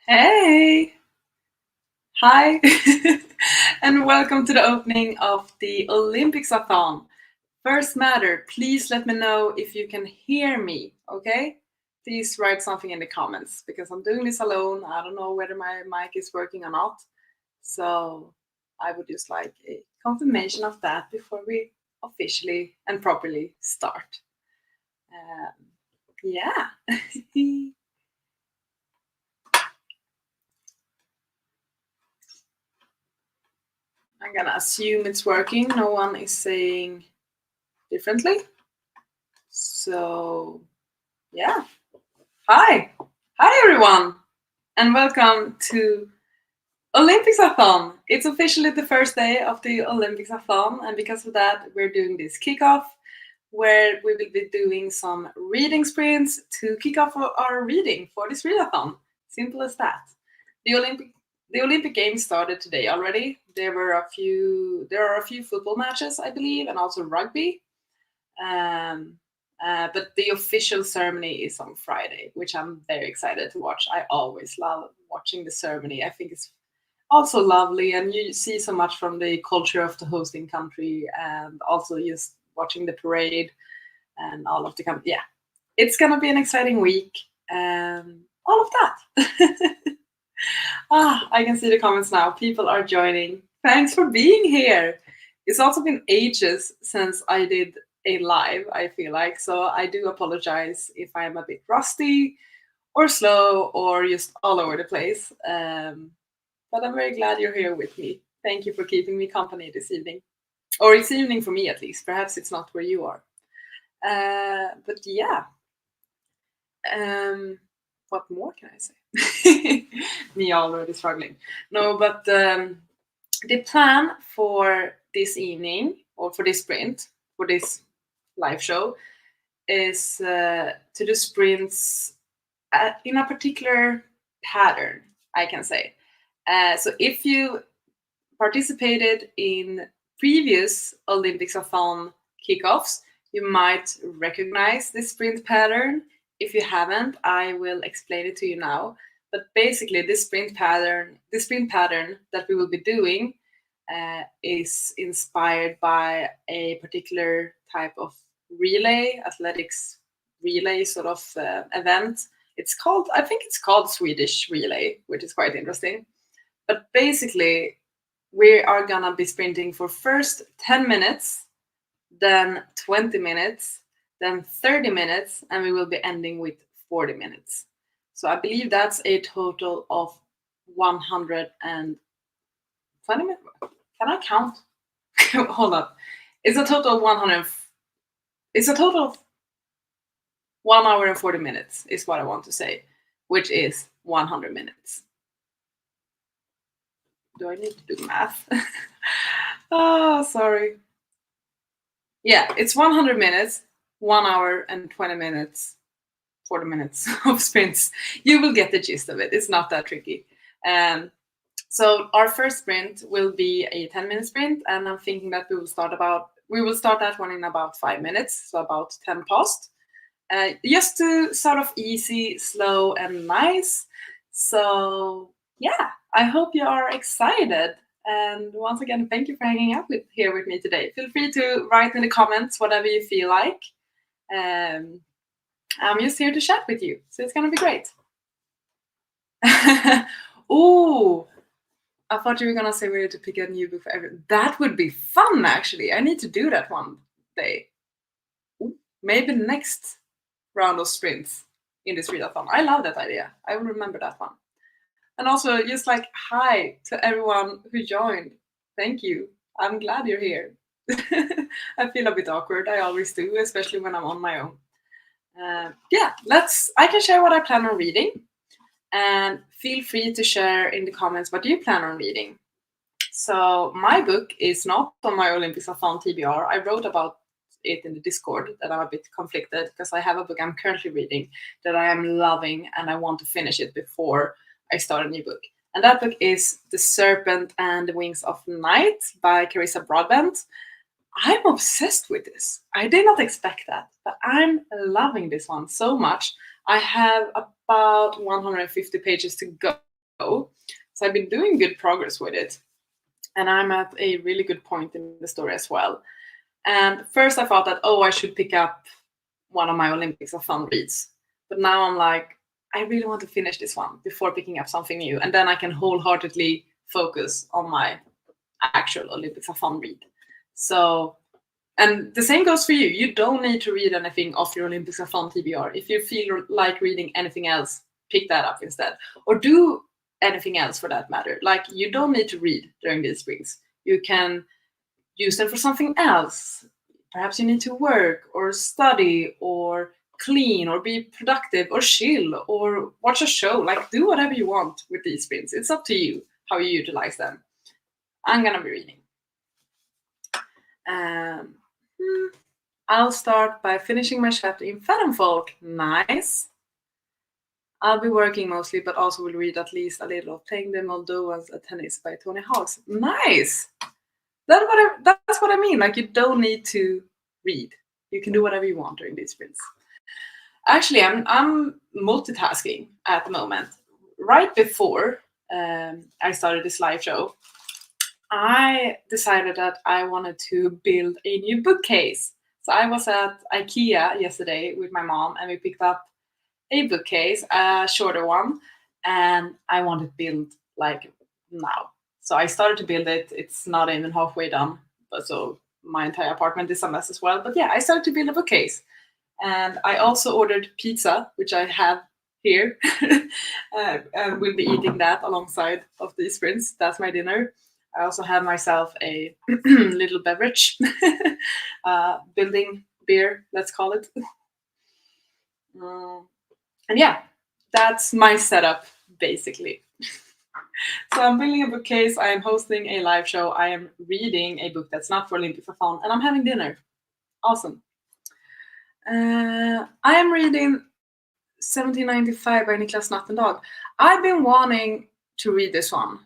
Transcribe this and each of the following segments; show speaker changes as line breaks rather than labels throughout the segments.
Hey, hi, and welcome to the opening of the OlympicsAthon. First matter, please let me know if you can hear me, okay? Please write something in the comments because I'm doing this alone. I don't know whether my mic is working or not. So I would just like a confirmation of that before we officially and properly start. Um, yeah. I'm gonna assume it's working. No one is saying differently. So, yeah. Hi. Hi, everyone. And welcome to OlympicsAthon. It's officially the first day of the OlympicsAthon. And because of that, we're doing this kickoff where we will be doing some reading sprints to kick off our reading for this readathon. Simple as that. The Olympic Games started today already. There are a few football matches, I believe, and also rugby. Um, but the official ceremony is on Friday, which I'm very excited to watch. I always love watching the ceremony. I think it's also lovely, and you see so much from the culture of the hosting country, and also just watching the parade and all of the yeah, it's gonna be an exciting week. All of that. I can see the comments now. People are joining. Thanks for being here. It's also been ages since I did a live, I feel like. So I do apologize if I'm a bit rusty or slow or just all over the place. But I'm very glad you're here with me. Thank you for keeping me company this evening. Or it's evening for me at least. Perhaps it's not where you are. But yeah. Um, what more can I say? Me already struggling. No, but the plan for this evening or for this sprint, for this live show, is to do sprints in a particular pattern, I can say. So if you participated in previous OlympicsAthon kickoffs, you might recognize this sprint pattern. If you haven't, I will explain it to you now. But basically, this sprint pattern that we will be doing is inspired by a particular type of relay, athletics relay sort of event. I think it's called Swedish relay, which is quite interesting. But basically, we are gonna be sprinting for first 10 minutes, then 20 minutes, then 30 minutes, and we will be ending with 40 minutes. So I believe that's a total of 120 minutes. Can I count? Hold up. It's a total of 100. It's a total of 1 hour and 40 minutes, is what I want to say, which is 100 minutes. Do I need to do math? Oh, sorry. Yeah, it's 100 minutes, 1 hour and 20 minutes, 40 minutes of sprints. You will get the gist of it. It's not that tricky. So our first sprint will be a 10-minute sprint, and I'm thinking that we will start that one in about 5 minutes, so about 10 past. Just to sort of easy, slow, and nice. So yeah, I hope you are excited. And once again, thank you for hanging out here with me today. Feel free to write in the comments whatever you feel like. I'm just here to chat with you, so it's gonna be great. Oh, I thought you were gonna say we had to pick a new book for everyone. That would be fun, actually. I need to do that one day. Ooh, maybe next round of sprints in this readathon. I love that idea. I will remember that one. And also, just like hi to everyone who joined. Thank you. I'm glad you're here. I feel a bit awkward. I always do, especially when I'm on my own. Yeah, I can share what I plan on reading. And feel free to share in the comments what you plan on reading. So my book is not on my OlympicsAthon TBR. I wrote about it in the Discord that I'm a bit conflicted because I have a book I'm currently reading that I am loving and I want to finish it before I start a new book. And that book is The Serpent and the Wings of Night by Carissa Broadbent. I'm obsessed with this. I did not expect that, but I'm loving this one so much. I have about 150 pages to So I've been doing good progress with it. And I'm at a really good point in the story as well. And first I thought that, I should pick up one of my OlympicsAthon reads. But now I'm like, I really want to finish this one before picking up something new. And then I can wholeheartedly focus on my actual OlympicsAthon read. So, and the same goes for you. You don't need to read anything off your OlympicsAthon TBR. If you feel like reading anything else, pick that up instead. Or do anything else for that matter. Like, you don't need to read during these sprints. You can use them for something else. Perhaps you need to work or study or clean or be productive or chill or watch a show. Like, do whatever you want with these sprints. It's up to you how you utilize them. I'm gonna be reading. I'll start by finishing my chapter in Folk. Nice. I'll be working mostly, but also will read at least a little of Playing the Moldovans at Tennis by Tony Hawks. Nice. That's what I mean. Like, you don't need to read. You can do whatever you want during these sprints. Actually, I'm multitasking at the moment. Right before I started this live show, I decided that I wanted to build a new bookcase. So I was at IKEA yesterday with my mom, and we picked up a bookcase, a shorter one, and I want it built like now. So I started to build it. It's not even halfway done, but so my entire apartment is a mess as well. But yeah, I started to build a bookcase, and I also ordered pizza, which I have here, and we'll be eating that alongside of these sprints. That's my dinner. I also have myself a little beverage, building beer, let's call it. And yeah, that's my setup, basically. So I'm building a bookcase, I am hosting a live show, I am reading a book that's not for OlympicsAthon, and I'm having dinner. Awesome. I am reading 1795 by Niklas Nattendal. I've been wanting to read this one.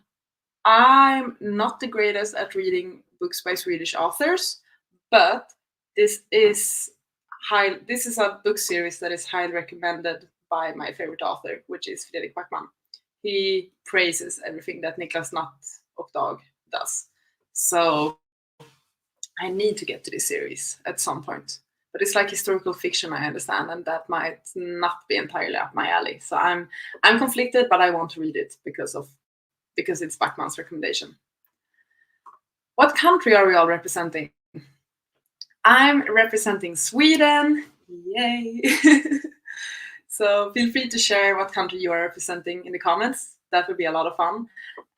I'm not the greatest at reading books by Swedish authors, but this is a book series that is highly recommended by my favorite author, which is Fredrik Backman. He praises everything that Niklas Nattendal does. So I need to get to this series at some point. But it's like historical fiction, I understand, and that might not be entirely up my alley. So I'm conflicted, but I want to read it because it's Backman's recommendation. What country are we all representing? I'm representing Sweden. Yay! So feel free to share what country you are representing in the comments. That would be a lot of fun.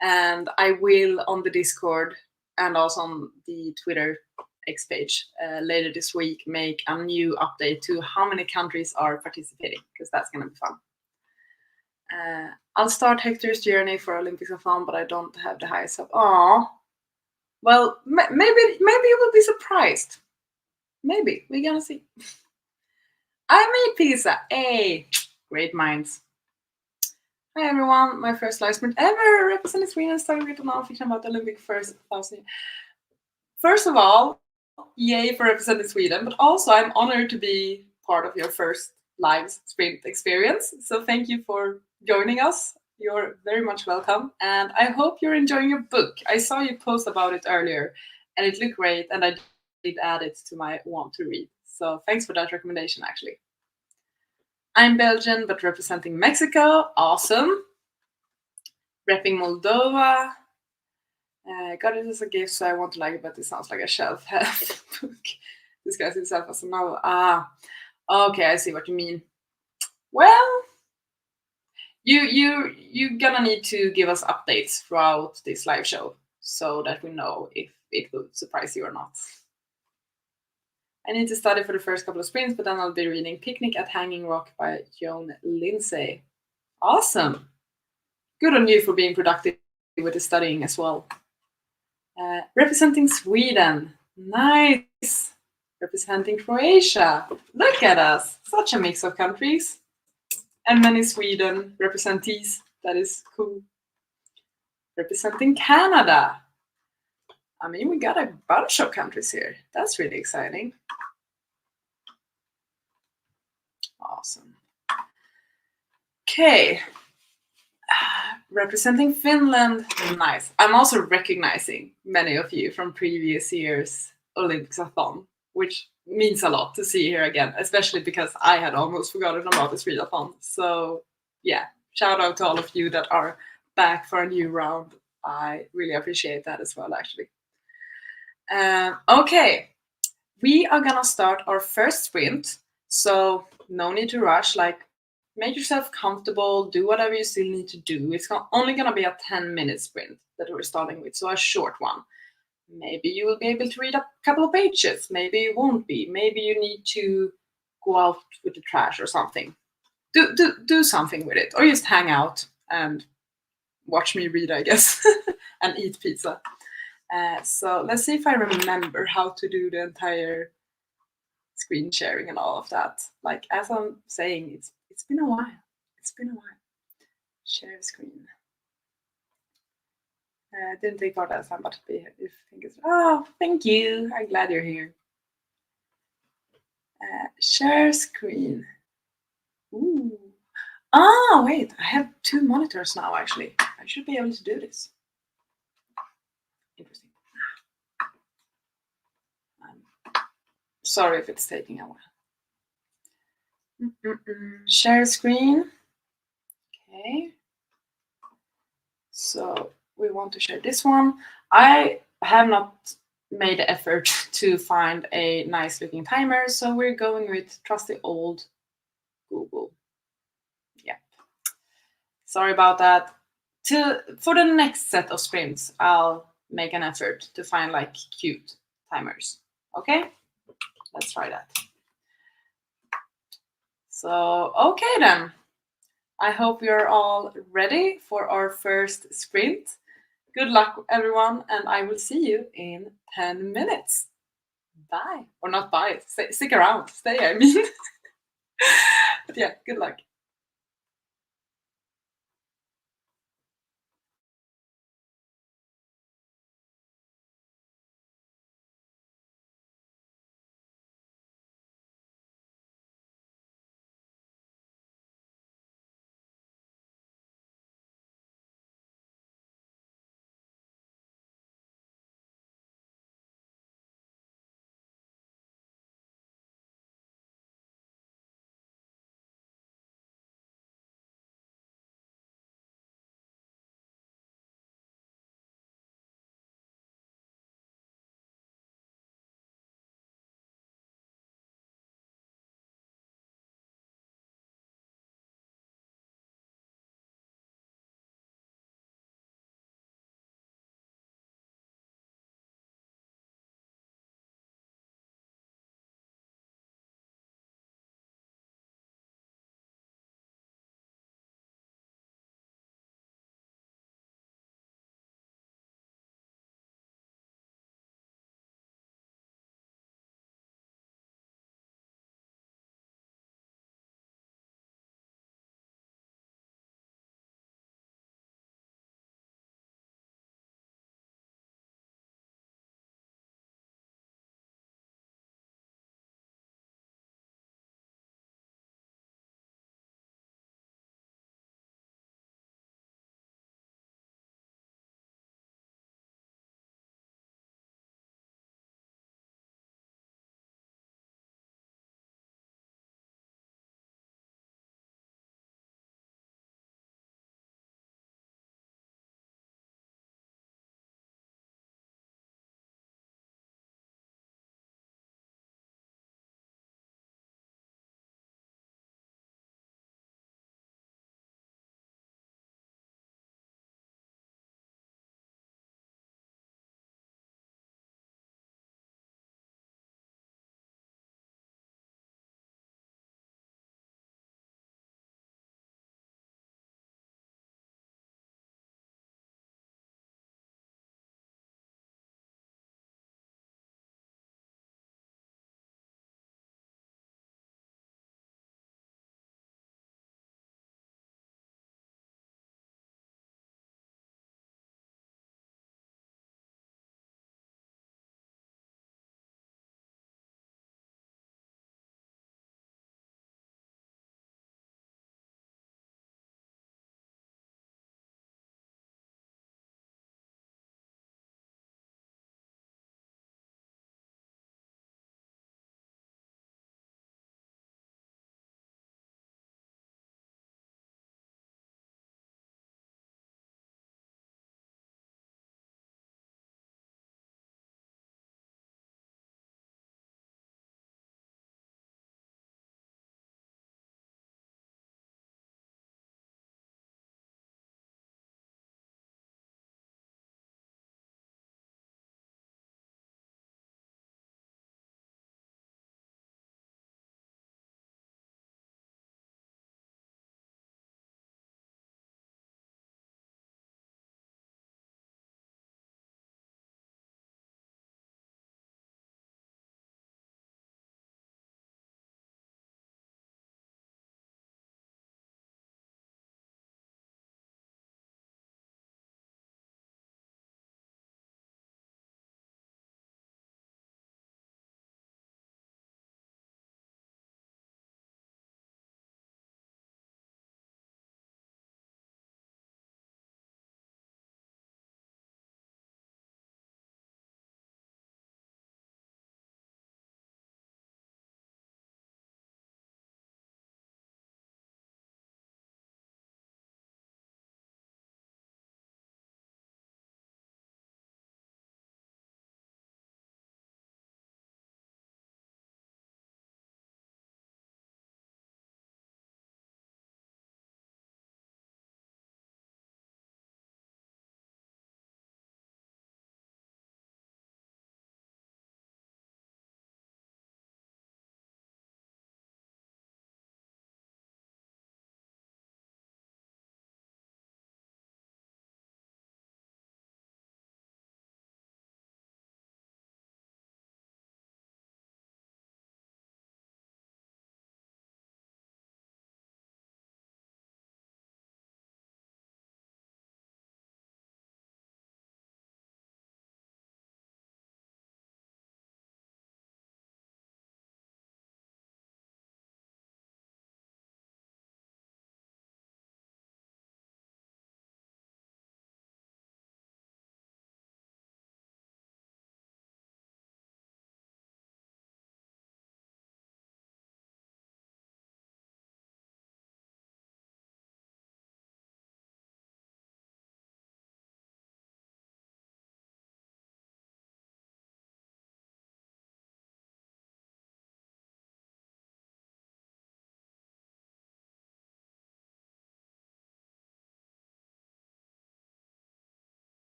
And I will, on the Discord and also on the Twitter X page later this week, make a new update to how many countries are participating, because that's going to be fun. I'll start Hector's journey for OlympicsAthon, but I don't have the highest up. Aww. Well, maybe you will be surprised. Maybe. We're gonna see. I made pizza. Hey, great minds. Hi everyone, my first live sprint ever representing Sweden, starting with a non-fiction about the Olympic first 1,000. First of all, yay for representing Sweden, but also I'm honored to be part of your first live sprint experience. So thank you for joining us. You're very much welcome. And I hope you're enjoying your book. I saw you post about it earlier and it looked great, and I did add it to my want to read. So thanks for that recommendation, actually. I'm Belgian, but representing Mexico. Awesome. Repping Moldova. Got it as a gift, so I want to like it, but it sounds like a shelf-help book. Disguises itself as a novel. Okay, I see what you mean. Well, you're gonna need to give us updates throughout this live show so that we know if it will surprise you or not. I need to study for the first couple of sprints, but then I'll be reading Picnic at Hanging Rock by Joan Lindsay. Awesome. Good on you for being productive with the studying as well. Representing Sweden. Nice. Representing Croatia. Look at us. Such a mix of countries. And many Sweden representees. That is cool. Representing Canada. I mean, we got a bunch of countries here. That's really exciting. Awesome. Okay. representing Finland. Nice. I'm also recognizing many of you from previous years' OlympicsAthon, which means a lot to see here again, especially because I had almost forgotten about this readathon. So yeah, shout out to all of you that are back for a new round. I really appreciate that as well, actually. Okay, we are gonna start our first sprint, so no need to rush. Like, make yourself comfortable, do whatever you still need to do. It's only gonna be a 10-minute sprint that we're starting with, so a short one. Maybe you will be able to read a couple of pages, maybe you won't be. Maybe you need to go out with the trash or something. Do something with it, or just hang out and watch me read, I guess, and eat pizza. So let's see if I remember how to do the entire screen sharing and all of that. Like, as I'm saying, it's been a while. It's been a while. Share screen. Didn't take part last time, but if you think it's thank you. I'm glad you're here. Share screen. Ooh. Wait, I have 2 monitors now. Actually, I should be able to do this. Interesting. Sorry if it's taking a while. Share screen. Okay. So we want to share this one. I have not made the effort to find a nice looking timer, so we're going with trusty old Google. Yeah. Sorry about that. For the next set of sprints, I'll make an effort to find like cute timers. Okay? Let's try that. So, okay then. I hope you're all ready for our first sprint. Good luck, everyone, and I will see you in 10 minutes. Bye. Or not bye. Stick around. Stay, I mean. But yeah, good luck.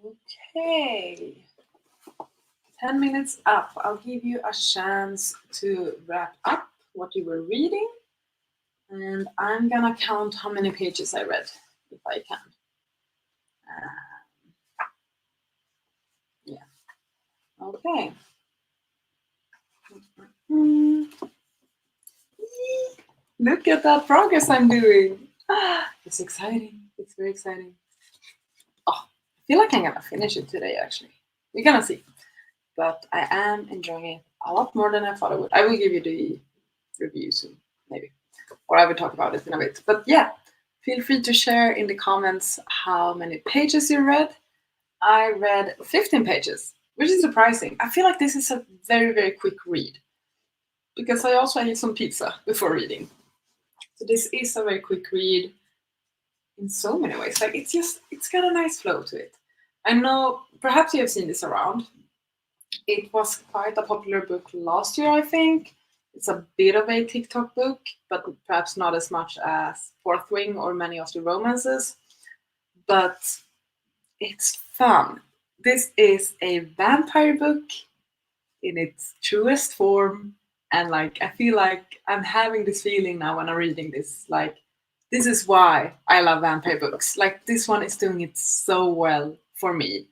Okay. 10 minutes up. I'll give you a chance to wrap up what you were reading. And I'm gonna count how many pages I read, if I can. Yeah. Okay. Look at that progress I'm doing. It's exciting. It's very exciting. Oh, I feel like I'm gonna finish it today, actually. We're gonna see. But I am enjoying it a lot more than I thought I would. I will give you the review soon, maybe. Or I will talk about it in a bit. But yeah, feel free to share in the comments how many pages you read. I read 15 pages, which is surprising. I feel like this is a very, very quick read because I also ate some pizza before reading. So this is a very quick read in so many ways. Like it's got a nice flow to it. I know perhaps you have seen this around. It was quite a popular book last year, I think. It's a bit of a TikTok book, but perhaps not as much as Fourth Wing or many of the romances. But it's fun. This is a vampire book in its truest form. And like I feel like I'm having this feeling now when I'm reading this. Like this is why I love vampire books. Like this one is doing it so well for me.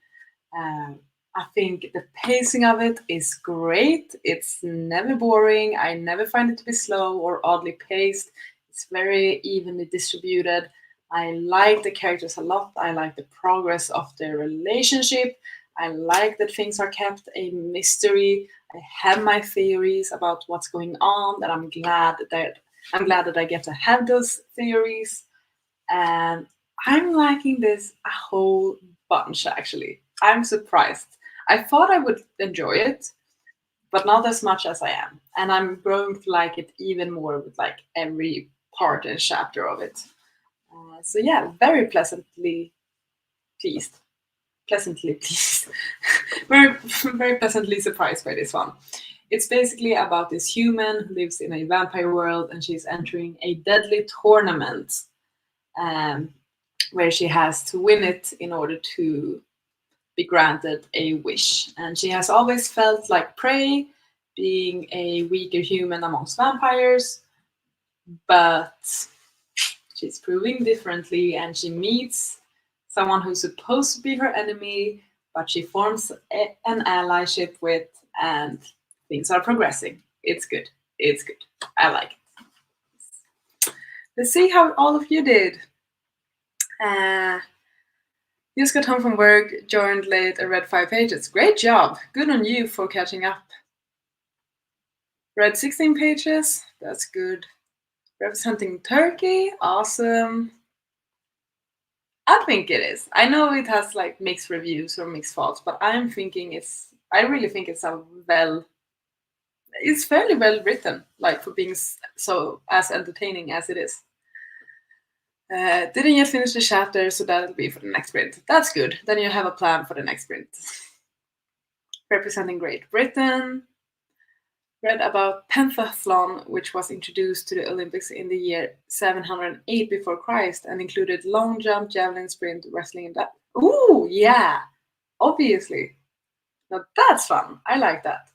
I think the pacing of it is great. It's never boring. I never find it to be slow or oddly paced. It's very evenly distributed. I like the characters a lot. I like the progress of their relationship. I like that things are kept a mystery. I have my theories about what's going on, and I'm glad that I get to have those theories. And I'm liking this a whole bunch actually. I'm surprised. I thought I would enjoy it, but not as much as I am. And I'm growing to like it even more with like every part and chapter of it. So yeah, very pleasantly pleased. Pleasantly pleased. very, very pleasantly surprised by this one. It's basically about this human who lives in a vampire world and she's entering a deadly tournament where she has to win it in order to be granted a wish. And she has always felt like prey, being a weaker human amongst vampires, but she's proving differently and she meets someone who's supposed to be her enemy, but she forms an allyship with, and things are progressing. It's good. It's good. I like it. Let's see how all of you did. Just got home from work, joined late, and read 5 pages. Great job! Good on you for catching up. Read 16 pages. That's good. Representing Turkey. Awesome. I think it is. I know it has like mixed reviews or mixed thoughts, but I really think it's it's fairly well written, like for being so as entertaining as it is. Didn't yet finish the chapter, so that'll be for the next print. That's good. Then you have a plan for the next print. Representing Great Britain. Read about pentathlon, which was introduced to the Olympics in the year 708 before Christ and included long jump, javelin, sprint, wrestling, and that. Ooh, yeah, obviously. Now that's fun. I like that.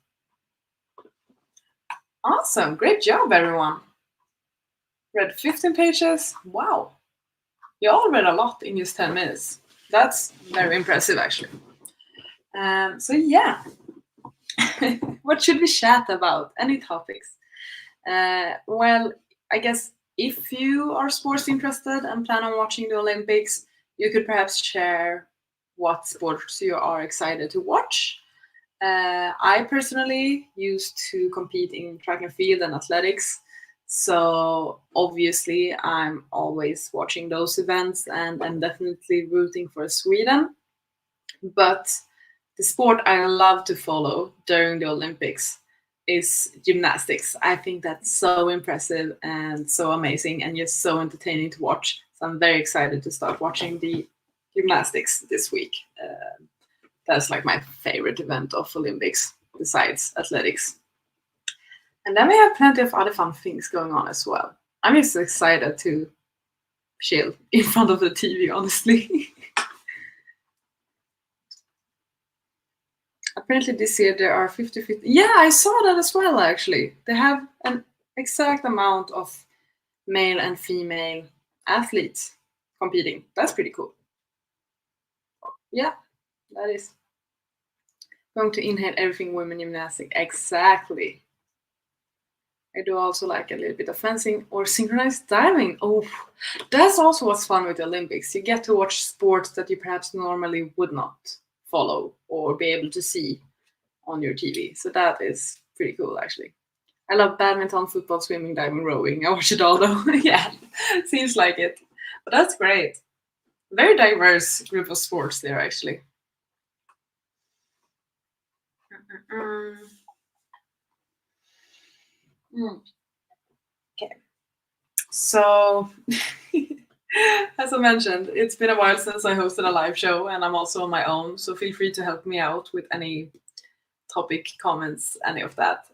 Awesome. Great job, everyone. Read 15 pages. Wow. You all read a lot in just 10 minutes. That's very impressive, actually. So yeah. What should we chat about? Any topics? Well, I guess if you are sports interested and plan on watching the Olympics, you could perhaps share what sports you are excited to watch. I personally used to compete in track and field and athletics, so obviously I'm always watching those events and I'm definitely rooting for Sweden. But the sport I love to follow during the Olympics is gymnastics. I think that's so impressive and so amazing and just so entertaining to watch. So I'm very excited to start watching the gymnastics this week. That's like my favorite event of Olympics besides athletics. And then we have plenty of other fun things going on as well. I'm just excited to chill in front of the TV, honestly. Apparently this year there are 50-50. Yeah, I saw that as well actually. They have an exact amount of male and female athletes competing. That's pretty cool. Yeah, that is. Going to inhale everything women gymnastic. Exactly. I do also like a little bit of fencing or synchronized diving. Oh, that's also what's fun with the Olympics. You get to watch sports that you perhaps normally would not follow or be able to see on your TV. So that is pretty cool, actually. I love badminton, football, swimming, diving, rowing. I watch it all though. Yeah, seems like it. But that's great. Very diverse group of sports there, actually. Mm. Mm. Okay. So, as I mentioned, it's been a while since I hosted a live show, and I'm also on my own. So feel free to help me out with any topic, comments, any of that.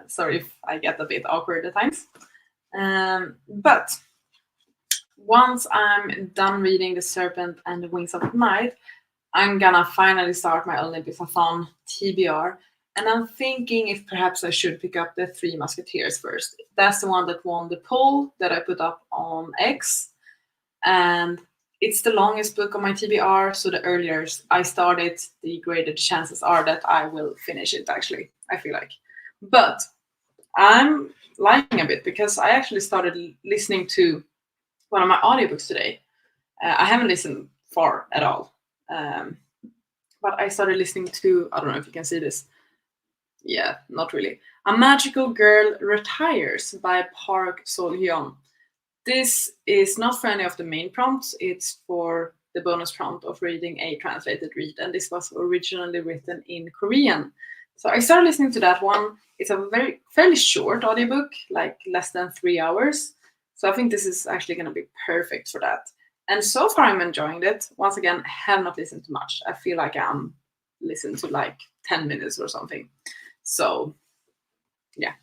Sorry if I get a bit awkward at times. But once I'm done reading The Serpent and the Wings of Night, I'm gonna finally start my OlympicsAthon TBR. And I'm thinking if perhaps I should pick up the Three Musketeers first. That's the one that won the poll that I put up on X. And it's the longest book on my TBR, so the earlier I start it, the greater the chances are that I will finish it, actually, I feel like. But I'm liking a bit because I actually started listening to one of my audiobooks today. I haven't listened far at all. But I started listening to, I don't know if you can see this. Yeah, not really. A Magical Girl Retires by Park Sol-hyun. This is not for any of the main prompts, it's for the bonus prompt of reading a translated read, and this was originally written in Korean. So I started listening to that one. It's a fairly short audiobook, like less than 3 hours. So I think this is actually going to be perfect for that. And so far I'm enjoying it. Once again, I have not listened to much. I feel like I'm listened to like 10 minutes or something. So yeah.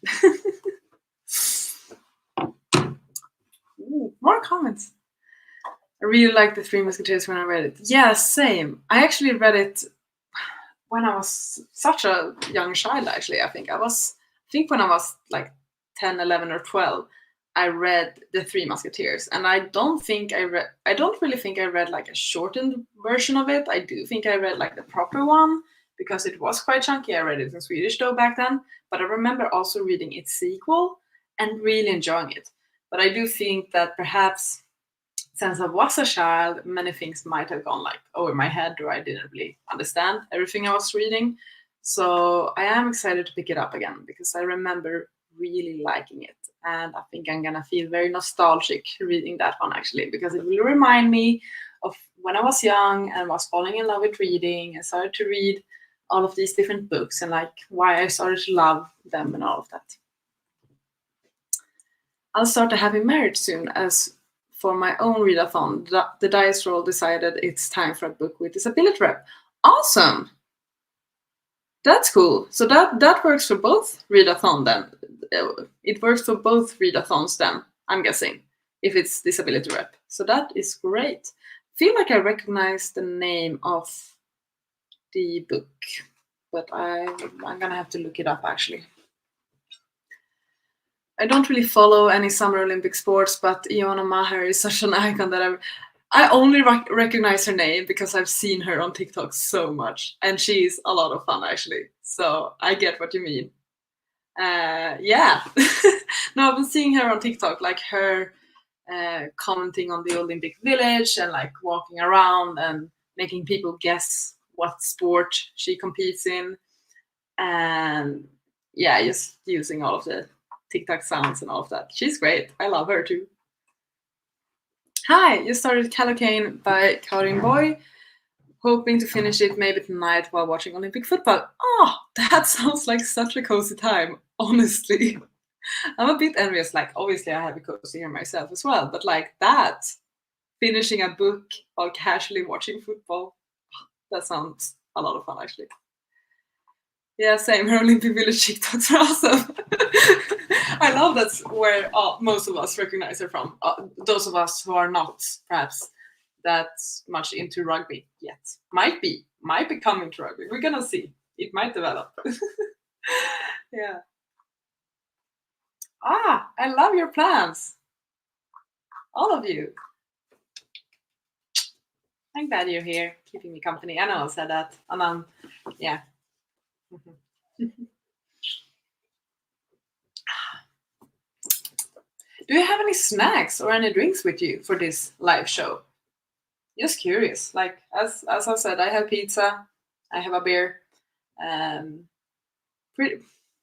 Ooh, more comments. I really liked The Three Musketeers when I read it. Yeah, same. I actually read it when I was such a young child, actually. I think when I was like 10, 11, or 12, I read The Three Musketeers. And I don't really think I read like a shortened version of it. I do think I read like the proper one because it was quite chunky. I read it in Swedish though back then. But I remember also reading its sequel and really enjoying it. But I do think that perhaps since I was a child, many things might have gone like over my head, or I didn't really understand everything I was reading. So I am excited to pick it up again because I remember really liking it. And I think I'm gonna feel very nostalgic reading that one actually, because it will remind me of when I was young and was falling in love with reading and started to read all of these different books and like why I started to love them and all of that. I'll start a happy marriage soon, as for my own readathon, the dice roll decided it's time for a book with disability rep. Awesome! That's cool. So that works for both readathon then. It works for both readathons then, I'm guessing, if it's disability rep. So that is great. Feel like I recognize the name of the book, but I'm gonna have to look it up actually. I don't really follow any Summer Olympic sports, but Iona Maher is such an icon that I only recognize her name because I've seen her on TikTok so much, and she's a lot of fun actually. So I get what you mean. Yeah, no, I've been seeing her on TikTok, like her commenting on the Olympic Village and like walking around and making people guess what sport she competes in, and yeah, just using all of the TikTok sounds and all of that. She's great. I love her too. Hi, you started Calocane by Karin Boy. Hoping to finish it maybe tonight while watching Olympic football. Oh, that sounds like such a cozy time, honestly. I'm a bit envious. Like, obviously, I have a cozy here myself as well, but like that, finishing a book while casually watching football, that sounds a lot of fun, actually. Yeah, same. Her Olympic Village TikToks are awesome. I love that's where most of us recognize her from. Those of us who are not perhaps that much into rugby yet. Might be coming to rugby. We're gonna see. it might develop. Yeah. Ah, I love your plants. All of you. I'm glad you're here, keeping me company. I know I said that. And yeah. Do you have any snacks or any drinks with you for this live show? Just curious. Like as I said, I have pizza, I have a beer. Um, pretty,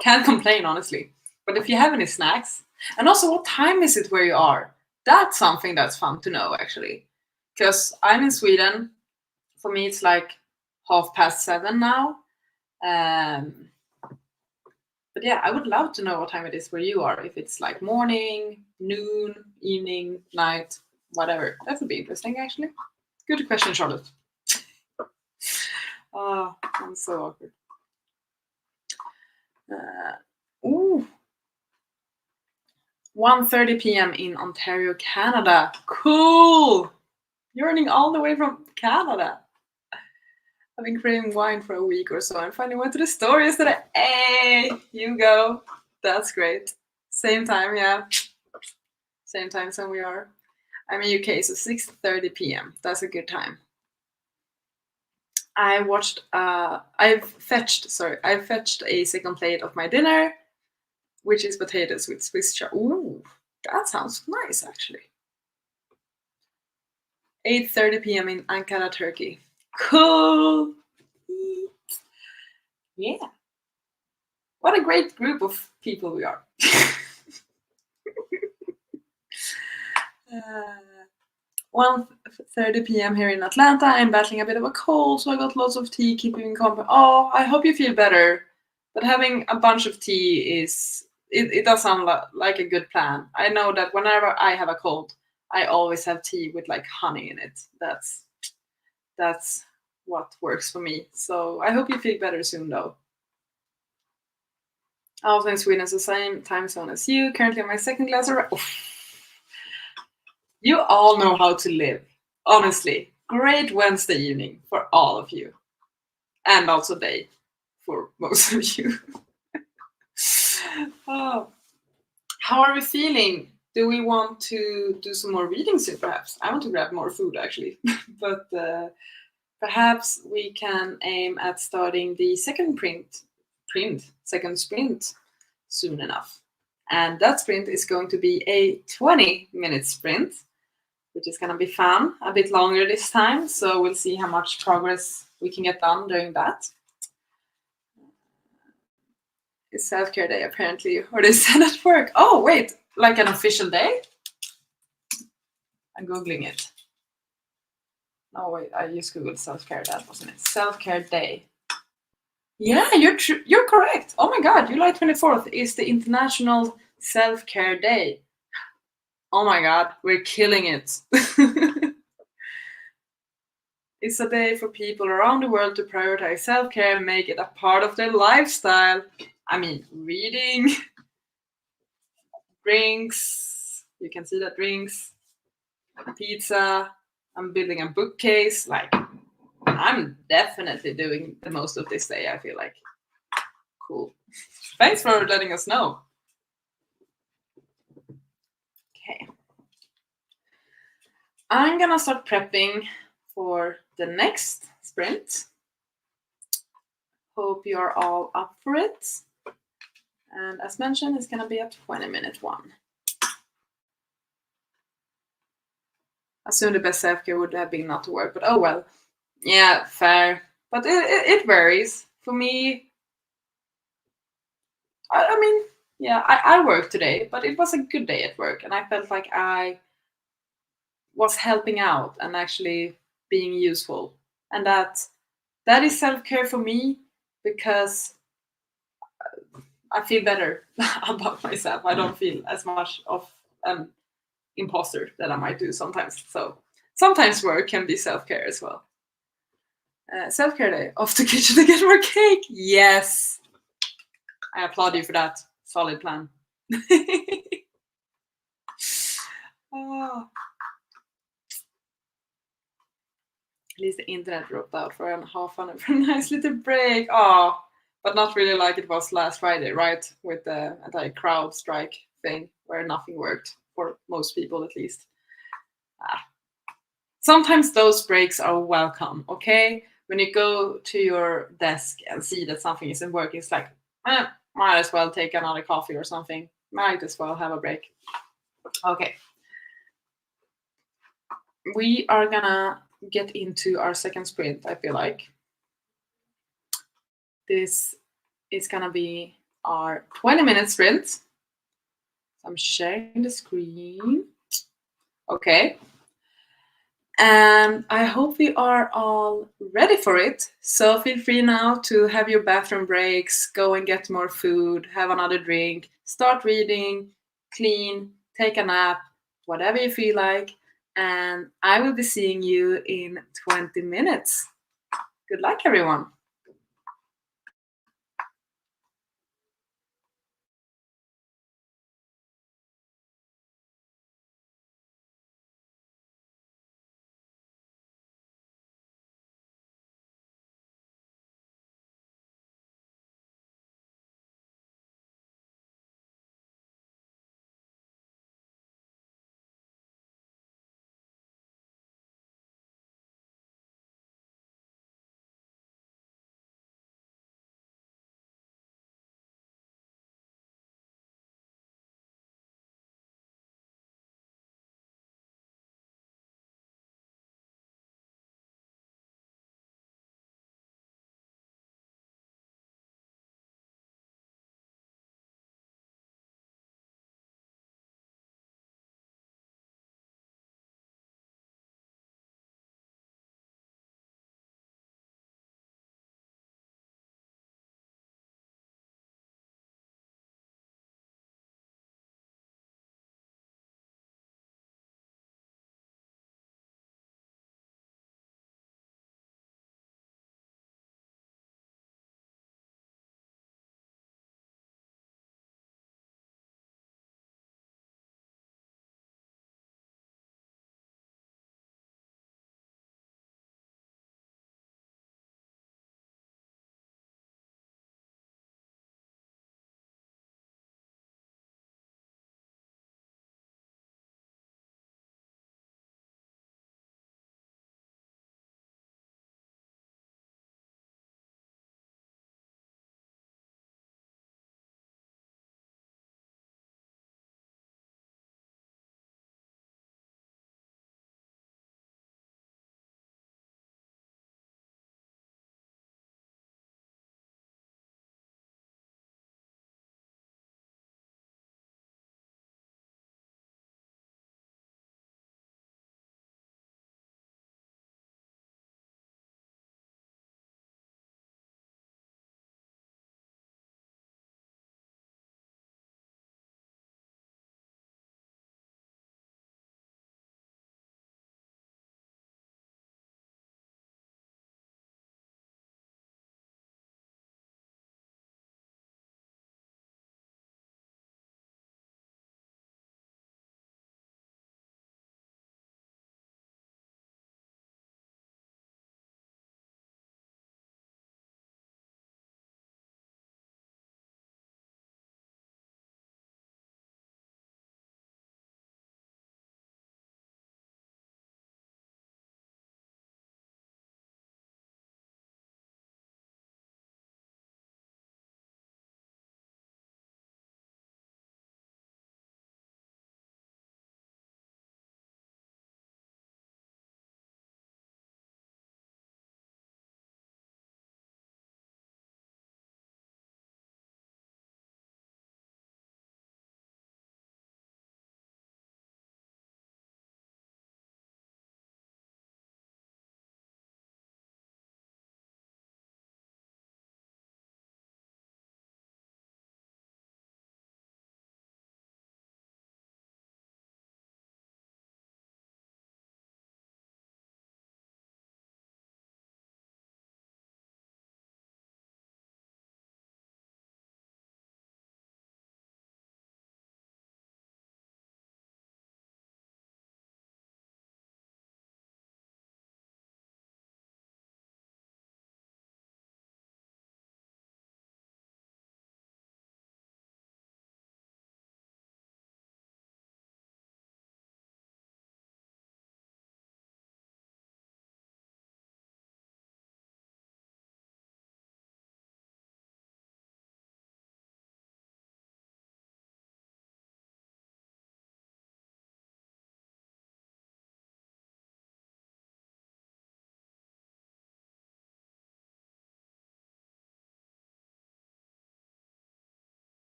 can't complain honestly. But if you have any snacks, and also what time is it where you are? That's something that's fun to know actually, because I'm in Sweden. For me, it's like 7:30 now. Um, but yeah, I would love to know what time it is where you are. If it's like morning, noon, evening, night, whatever. That would be interesting actually. Good question, Charlotte. Oh, I'm so awkward. Ooh. 1:30 p.m. in Ontario, Canada. Cool! Yearning all the way from Canada. I've been craving wine for a week or so and finally went to the store yesterday. Hey, you go. That's great. Same time, yeah. Same time zone we are. I'm in UK, so 6:30 p.m. That's a good time. I've fetched a second plate of my dinner, which is potatoes with Swiss chard. Ooh, that sounds nice actually. 8:30 p.m. in Ankara, Turkey. Cool. Yeah. What a great group of people we are. 1:30 p.m. here in Atlanta. I'm battling a bit of a cold, so I got lots of tea, keeping me company. Oh, I hope you feel better. But having a bunch of tea it does sound like a good plan. I know that whenever I have a cold, I always have tea with like honey in it. That's what works for me. So I hope you feel better soon, though. Also in Sweden, it's the same time zone as you. Currently on my second glass of. You all know how to live. Honestly, great Wednesday evening for all of you. And also day for most of you. Oh. How are we feeling? Do we want to do some more reading soon, perhaps? I want to grab more food, actually. But perhaps we can aim at starting the second sprint soon enough. And that sprint is going to be a 20-minute sprint, which is going to be fun, a bit longer this time. So we'll see how much progress we can get done during that. It's self-care day, apparently, or they said at work. Oh, wait, like an official day? I'm Googling it. No, wait, I just Googled self-care. That wasn't it. Self-care day. Yeah, you're correct. Oh my God, July 24th is the International Self-Care Day. Oh my God, we're killing it. It's a day for people around the world to prioritize self-care and make it a part of their lifestyle. I mean, reading, drinks, you can see that drinks, pizza, I'm building a bookcase. Like, I'm definitely doing the most of this day, I feel like. Cool. Thanks for letting us know. Okay. I'm gonna start prepping for the next sprint. Hope you're all up for it. And as mentioned, it's gonna be a 20-minute one. I assume the best self-care would have been not to work, but oh well. Yeah, fair. But it varies. For me, I mean, yeah, I worked today, but it was a good day at work, and I felt like I was helping out and actually being useful. And that is self-care for me because I feel better about myself. I don't feel as much of an imposter that I might do sometimes. So sometimes work can be self-care as well. Self-care day, off the kitchen to get more cake. Yes, I applaud you for that. Solid plan. Oh. At least the internet dropped out for a half an hour for a nice little break. Oh, but not really like it was last Friday, right? With the anti-crowd strike thing where nothing worked for most people, at least. Sometimes those breaks are welcome, okay? When you go to your desk and see that something isn't working, it's like, might as well take another coffee or something. Might as well have a break. Okay. We are gonna get into our second sprint, I feel like. This is gonna be our 20-minute sprint. So I'm sharing the screen. Okay. And I hope we are all ready for it. So feel free now to have your bathroom breaks, go and get more food, have another drink, start reading, clean, take a nap, whatever you feel like. And I will be seeing you in 20 minutes. Good luck, everyone.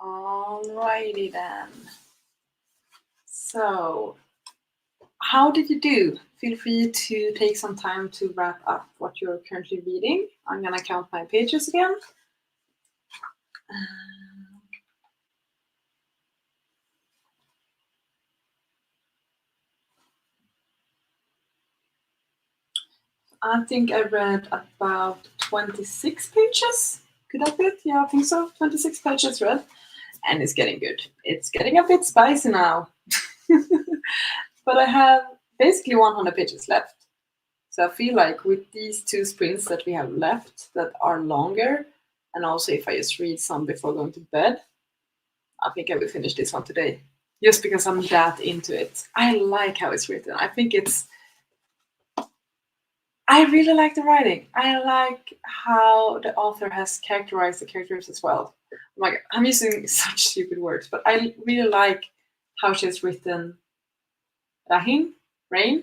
Alrighty then. So, how did you do? Feel free to take some time to wrap up what you're currently reading. I'm gonna count my pages again. I think I read about 26 pages. Could that be it? Yeah, I think so. 26 pages read. And it's getting good. It's getting a bit spicy now. But I have basically 100 pages left. So I feel like with these 2 sprints that we have left that are longer, and also if I just read some before going to bed, I think I will finish this one today. Just because I'm that into it. I like how it's written. I really like the writing. I like how the author has characterized the characters as well. Oh my God, I'm using such stupid words, but I really like how she has written Rahim. I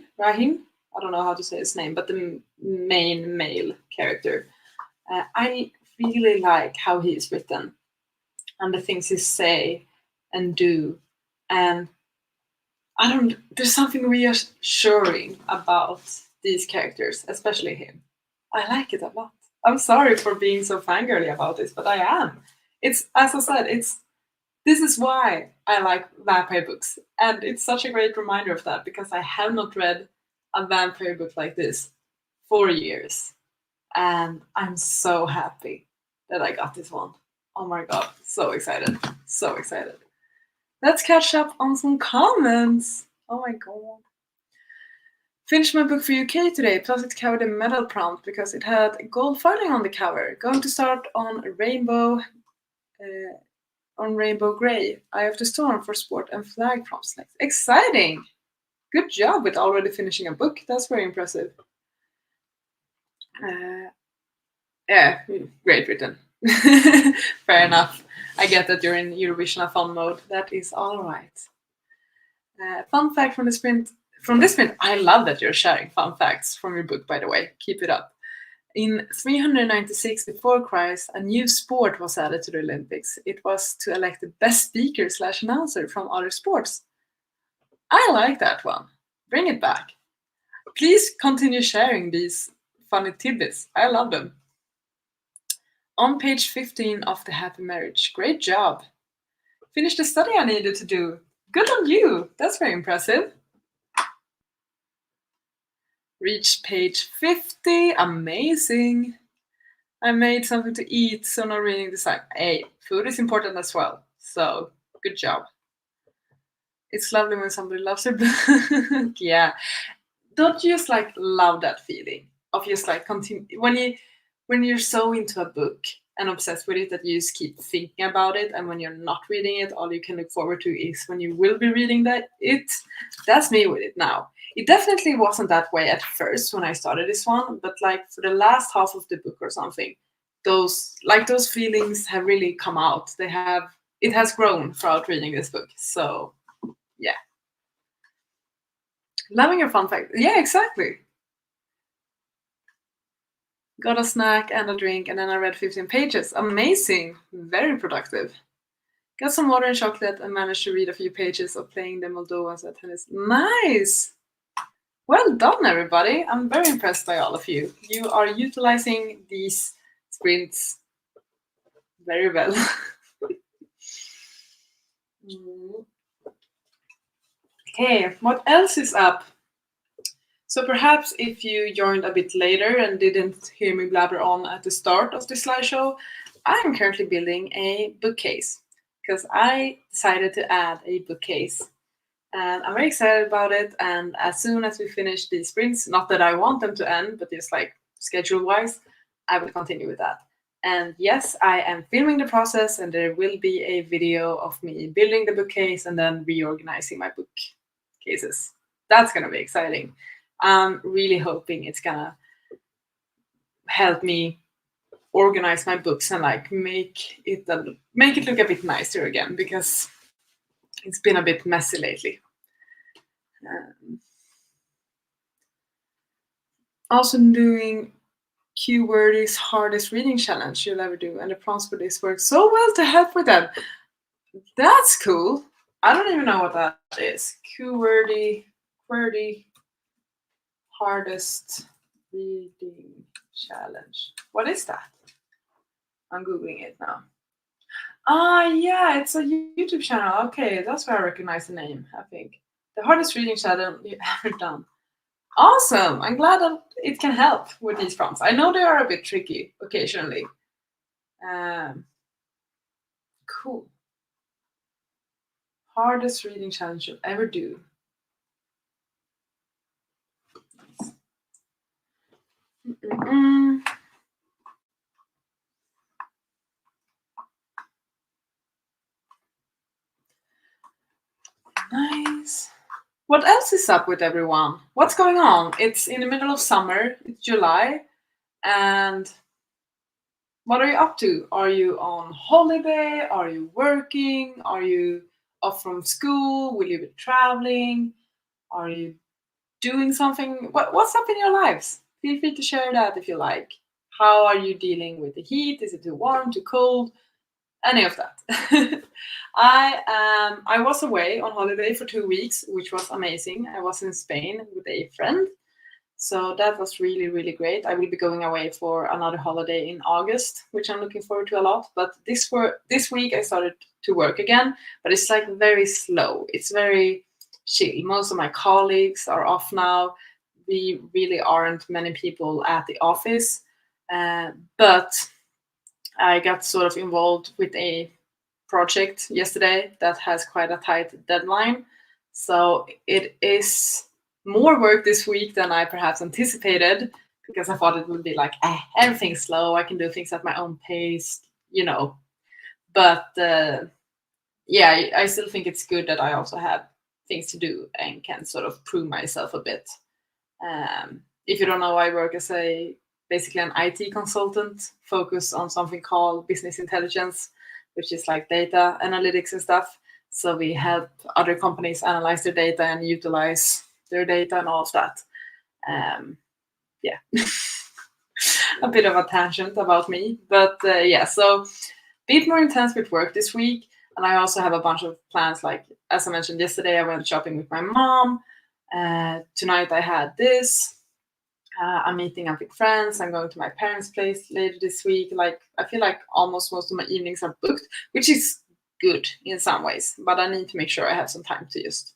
don't know how to say his name, but the main male character. I really like how he is written and the things he say and do. And there's something reassuring about these characters, especially him. I like it a lot. I'm sorry for being so fangirly about this, but I am. It's, as I said, this is why I like vampire books. And it's such a great reminder of that because I have not read a vampire book like this for years. And I'm so happy that I got this one. Oh my god, so excited. So excited. Let's catch up on some comments. Oh my god. Finished my book for UK today, plus it covered a medal prompt because it had gold foiling on the cover. Going to start on Rainbow Grey. Eye of the Storm for sport and flag prompts next. Exciting! Good job with already finishing a book. That's very impressive. Yeah, great written. Fair enough. I get that you're in Eurovision-a-thon mode. That is all right. Fun fact from the sprint. From this sprint, I love that you're sharing fun facts from your book, by the way. Keep it up. In 396 before Christ, a new sport was added to the Olympics. It was to elect the best speaker / announcer from other sports. I like that one. Bring it back. Please continue sharing these funny tidbits. I love them. On page 15 of The Happy Marriage. Great job. Finished the study I needed to do. Good on you. That's very impressive. Reached page 50. Amazing. I made something to eat, so not reading the sign. Hey, food is important as well. So, good job. It's lovely when somebody loves their book. Yeah. Don't you just like love that feeling of just like continue when you're so into a book and obsessed with it that you just keep thinking about it, and when you're not reading it, all you can look forward to is when you will be reading it. That's me with it now. It definitely wasn't that way at first when I started this one, but like for the last half of the book or something, those feelings have really come out. It has grown throughout reading this book. So yeah. Loving your fun fact. Yeah, exactly. Got a snack and a drink, and then I read 15 pages. Amazing. Very productive. Got some water and chocolate and managed to read a few pages of Playing the Moldovans at tennis. Nice! Well done, everybody. I'm very impressed by all of you. You are utilizing these sprints very well. Okay, what else is up? So perhaps if you joined a bit later and didn't hear me blabber on at the start of this slideshow, I'm currently building a bookcase because I decided to add a bookcase. And I'm very excited about it. And as soon as we finish these sprints, not that I want them to end, but just like schedule-wise, I will continue with that. And yes, I am filming the process, and there will be a video of me building the bookcase and then reorganizing my bookcases. That's going to be exciting. I'm really hoping it's gonna help me organize my books and like make it look a bit nicer again, because it's been a bit messy lately. Also doing Q-Wordy's hardest reading challenge you'll ever do, and the prompts for this work so well to help with that. That's cool. I don't even know what that is. QWERTY hardest reading challenge. What is that? I'm googling it now. Ah, yeah, it's a YouTube channel. Okay, that's where I recognize the name. I think the hardest reading challenge you ever done. Awesome! I'm glad that it can help with these prompts. I know they are a bit tricky occasionally. Um, cool. Hardest reading challenge you'll ever do. Mm-mm. Nice. What else is up with everyone? What's going on? It's in the middle of summer. It's July, and what are you up to? Are you on holiday? Are you working? Are you off from school? Will you be traveling? Are you doing something? What's up in your lives? Feel free to share that if you like. How are you dealing with the heat? Is it too warm, too cold? Any of that. I was away on holiday for 2 weeks, which was amazing. I was in Spain with a friend, so that was really, really great. I will be going away for another holiday in August, which I'm looking forward to a lot. But this week I started to work again, but it's like very slow. It's very chill. Most of my colleagues are off now. We really aren't many people at the office, but I got sort of involved with a project yesterday that has quite a tight deadline. So it is more work this week than I perhaps anticipated, because I thought it would be like, everything's slow, I can do things at my own pace, you know. But yeah, I still think it's good that I also have things to do and can sort of prove myself a bit. If you don't know, I work as basically an IT consultant focused on something called business intelligence, which is like data analytics and stuff. So we help other companies analyze their data and utilize their data and all of that. Yeah, a bit of a tangent about me, but yeah, so a bit more intense with work this week. And I also have a bunch of plans. Like, as I mentioned yesterday, I went shopping with my mom. Tonight I had this. I'm meeting up with friends. I'm going to my parents' place later this week. Like, I feel like almost most of my evenings are booked, which is good in some ways. But I need to make sure I have some time to just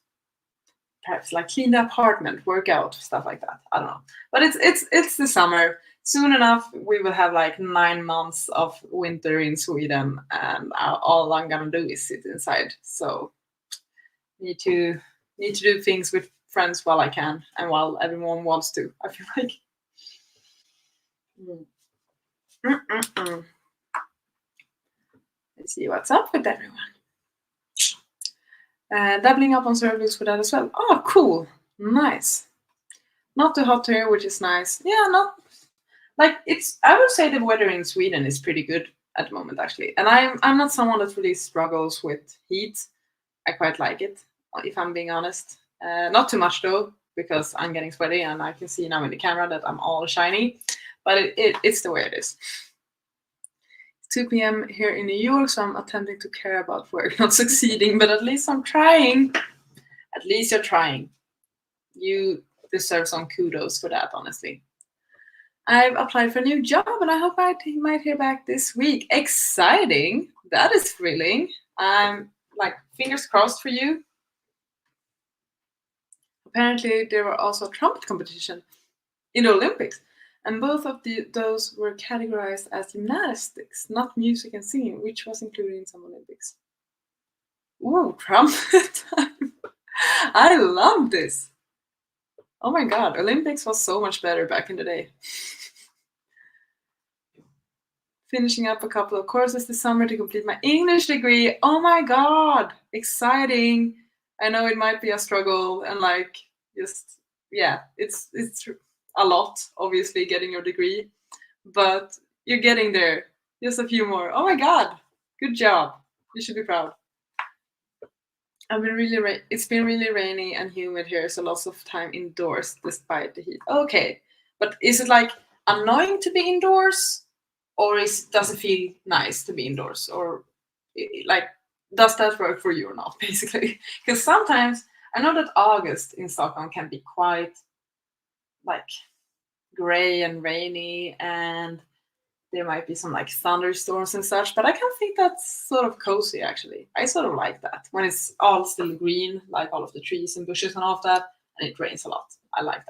perhaps like clean the apartment, work out, stuff like that. I don't know. But it's the summer. Soon enough, we will have like 9 months of winter in Sweden, and all I'm gonna do is sit inside. So need to do things with friends while I can and while everyone wants to. I feel like. Mm-mm-mm. Let's see what's up with everyone. Doubling up on surveys for that as well. Oh, cool. Nice. Not too hot here, which is nice. Yeah, not like it's. I would say the weather in Sweden is pretty good at the moment, actually. And I'm not someone that really struggles with heat. I quite like it, if I'm being honest. Not too much though, because I'm getting sweaty and I can see now in the camera that I'm all shiny. But it's the way it is. 2 p.m. here in New York, so I'm attempting to care about work, not succeeding, but at least I'm trying. At least you're trying. You deserve some kudos for that, honestly. I've applied for a new job and I hope I might hear back this week. Exciting! That is thrilling. I'm like, fingers crossed for you. Apparently, there were also a trumpet competition in the Olympics, and both of those were categorized as gymnastics, not music and singing, which was included in some Olympics. Ooh, trumpet time! I love this. Oh my god, Olympics was so much better back in the day. Finishing up a couple of courses this summer to complete my English degree. Oh my god, exciting! I know it might be a struggle and like just yeah, it's a lot obviously getting your degree, but you're getting there. Just a few more. Oh my god, good job! You should be proud. It's been really rainy and humid here, so lots of time indoors despite the heat. Okay, but is it like annoying to be indoors, or does it feel nice to be indoors, or like does that work for you or not, basically? Because sometimes I know that August in Stockholm can be quite like gray and rainy, and there might be some like thunderstorms and such, but I can think that's sort of cozy actually. I sort of like that when it's all still green, like all of the trees and bushes and all of that, and it rains a lot. I like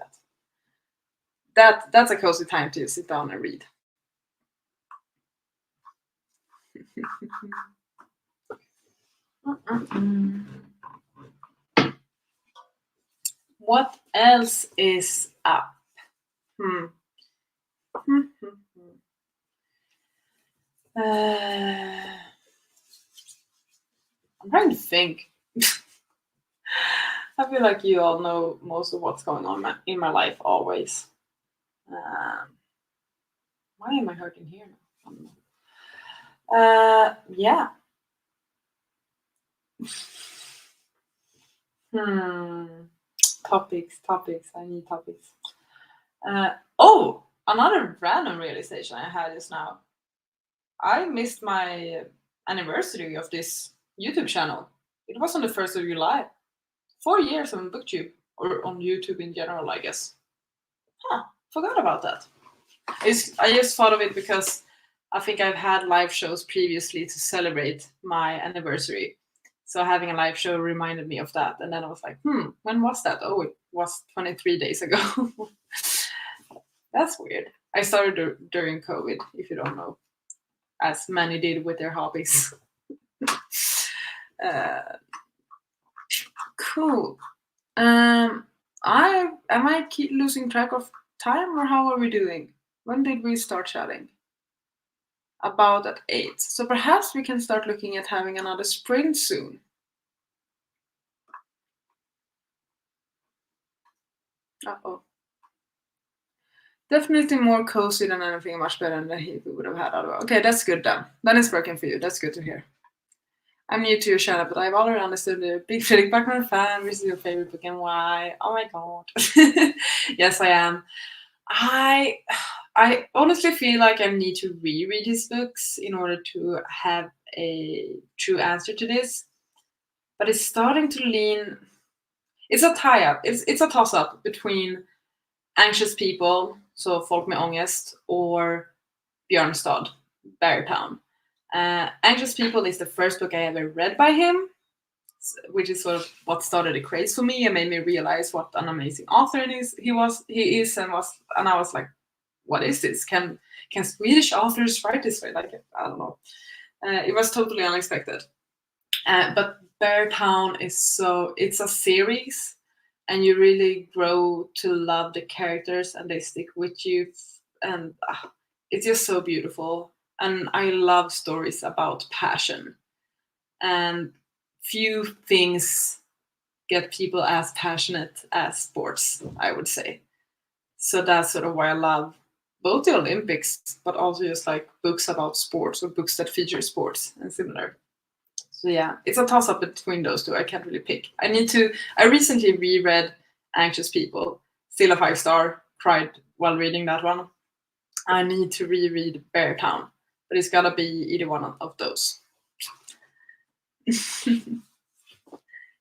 that. That's a cozy time to sit down and read. What else is up? Hmm. I'm trying to think. I feel like you all know most of what's going on in my life always. Why am I hurting here now? I don't know. Yeah. Topics. I need topics. Oh, another random realization I had just now. I missed my anniversary of this YouTube channel. It was on the 1st of July. 4 years on BookTube, or on YouTube in general, I guess. Forgot about that. I just thought of it because I think I've had live shows previously to celebrate my anniversary. So having a live show reminded me of that. And then I was like, when was that? Oh, it was 23 days ago. That's weird. I started during COVID, if you don't know, as many did with their hobbies. Cool. Am I keep losing track of time, or how are we doing? When did we start chatting? About at 8. So perhaps we can start looking at having another sprint soon. Uh-oh. Definitely more cozy than anything, much better than we would have had otherwise. Okay, that's good then. Then it's working for you. That's good to hear. I'm new to your channel, but I've already understood the big Fredrik Backman fan. This is your favorite book and why? Oh my god. Yes, I am. I honestly feel like I need to reread his books in order to have a true answer to this. But it's starting to lean. It's a tie-up. It's a toss-up between Anxious People, so Folk med ångest, or Björnstad, Beartown. Anxious People is the first book I ever read by him, which is sort of what started a craze for me and made me realize what an amazing author he is, and I was like, what is this? Can Swedish authors write this way? Like, I don't know. It was totally unexpected. But Beartown it's a series, and you really grow to love the characters, and they stick with you, and it's just so beautiful. And I love stories about passion, and few things get people as passionate as sports, I would say. So that's sort of why I love both the Olympics, but also just like books about sports or books that feature sports and similar. So yeah, it's a toss up between those two. I can't really pick. I recently reread Anxious People, still a 5-star, cried while reading that one. I need to reread Beartown, but it's gotta be either one of those.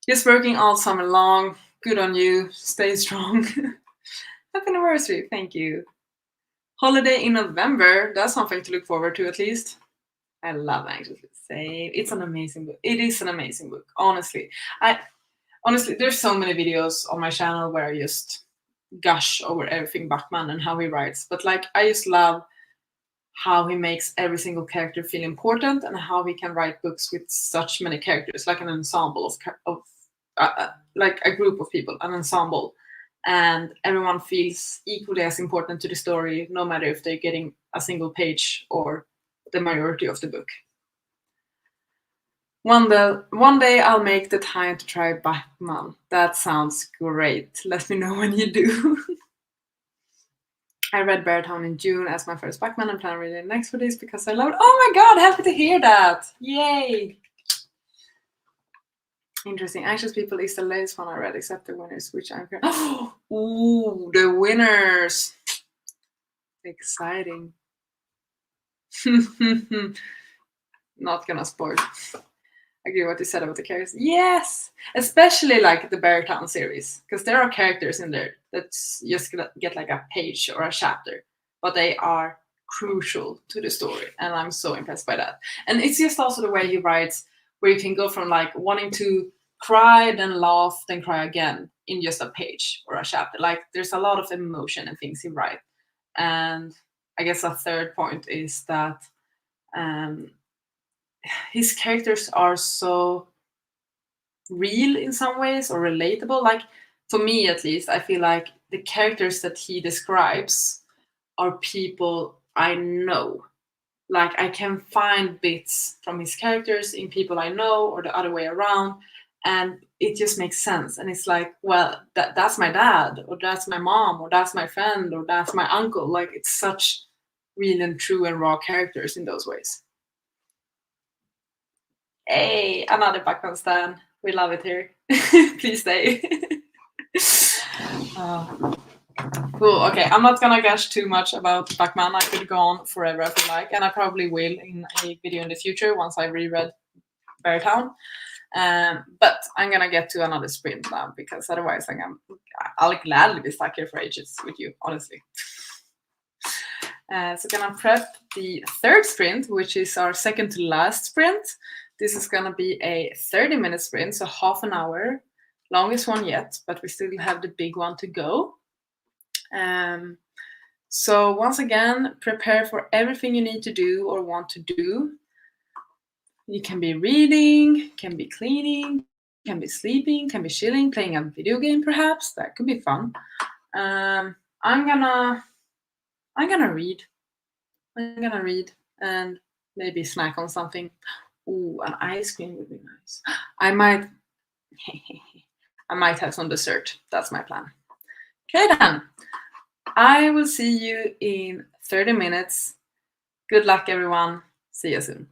Just working all summer long. Good on you. Stay strong. Happy anniversary. Thank you. Holiday in November. That's something to look forward to at least. I love Anxious. Same. It's an amazing book. It is an amazing book. Honestly, there's so many videos on my channel where I just gush over everything Backman and how he writes. But like, I just love how he makes every single character feel important, and how he can write books with such many characters, like an ensemble of like a group of people, an ensemble, and everyone feels equally as important to the story, no matter if they're getting a single page or the majority of the book. One day I'll make the time to try Backman. That sounds great. Let me know when you do. I read Beartown in June as my first Backman and plan reading next for this because I love it. Oh my god, happy to hear that! Yay! Interesting. Anxious People is the latest one I read, except the winners, which I'm here. Ooh, the winners! Exciting. Not gonna spoil. agree with what you said about the characters. Yes, especially like the Beartown series, because there are characters in there that just get like a page or a chapter, but they are crucial to the story, and I'm so impressed by that. And it's just also the way he writes, where you can go from like wanting to cry, then laugh, then cry again in just a page or a chapter. Like there's a lot of emotion and things he writes. And I guess a third point is that um, his characters are so real in some ways or relatable. Like for me, at least, I feel like the characters that he describes are people I know. Like I can find bits from his characters in people I know or the other way around, and it just makes sense. And it's like, well, that's my dad, or that's my mom, or that's my friend, or that's my uncle. Like it's such real and true and raw characters in those ways. Hey, another background stand. We love it here. Please stay. uh, cool. Okay, I'm not gonna gush too much about Batman. I could go on forever if you like, and I probably will in a video in the future once I reread Beartown. But I'm gonna get to another sprint now because otherwise I'll gladly be stuck here for ages with you, honestly. So gonna prep the third sprint, which is our second to last sprint. This is gonna be a 30-minute sprint, so half an hour, longest one yet, but we still have the big one to go. So once again, prepare for everything you need to do or want to do. You can be reading, can be cleaning, can be sleeping, can be chilling, playing a video game perhaps. That could be fun. I'm gonna read. I'm gonna read and maybe snack on something. Ooh, an ice cream would be nice. I might I might have some dessert. That's my plan. Okay then. I will see you in 30 minutes. Good luck everyone. See you soon.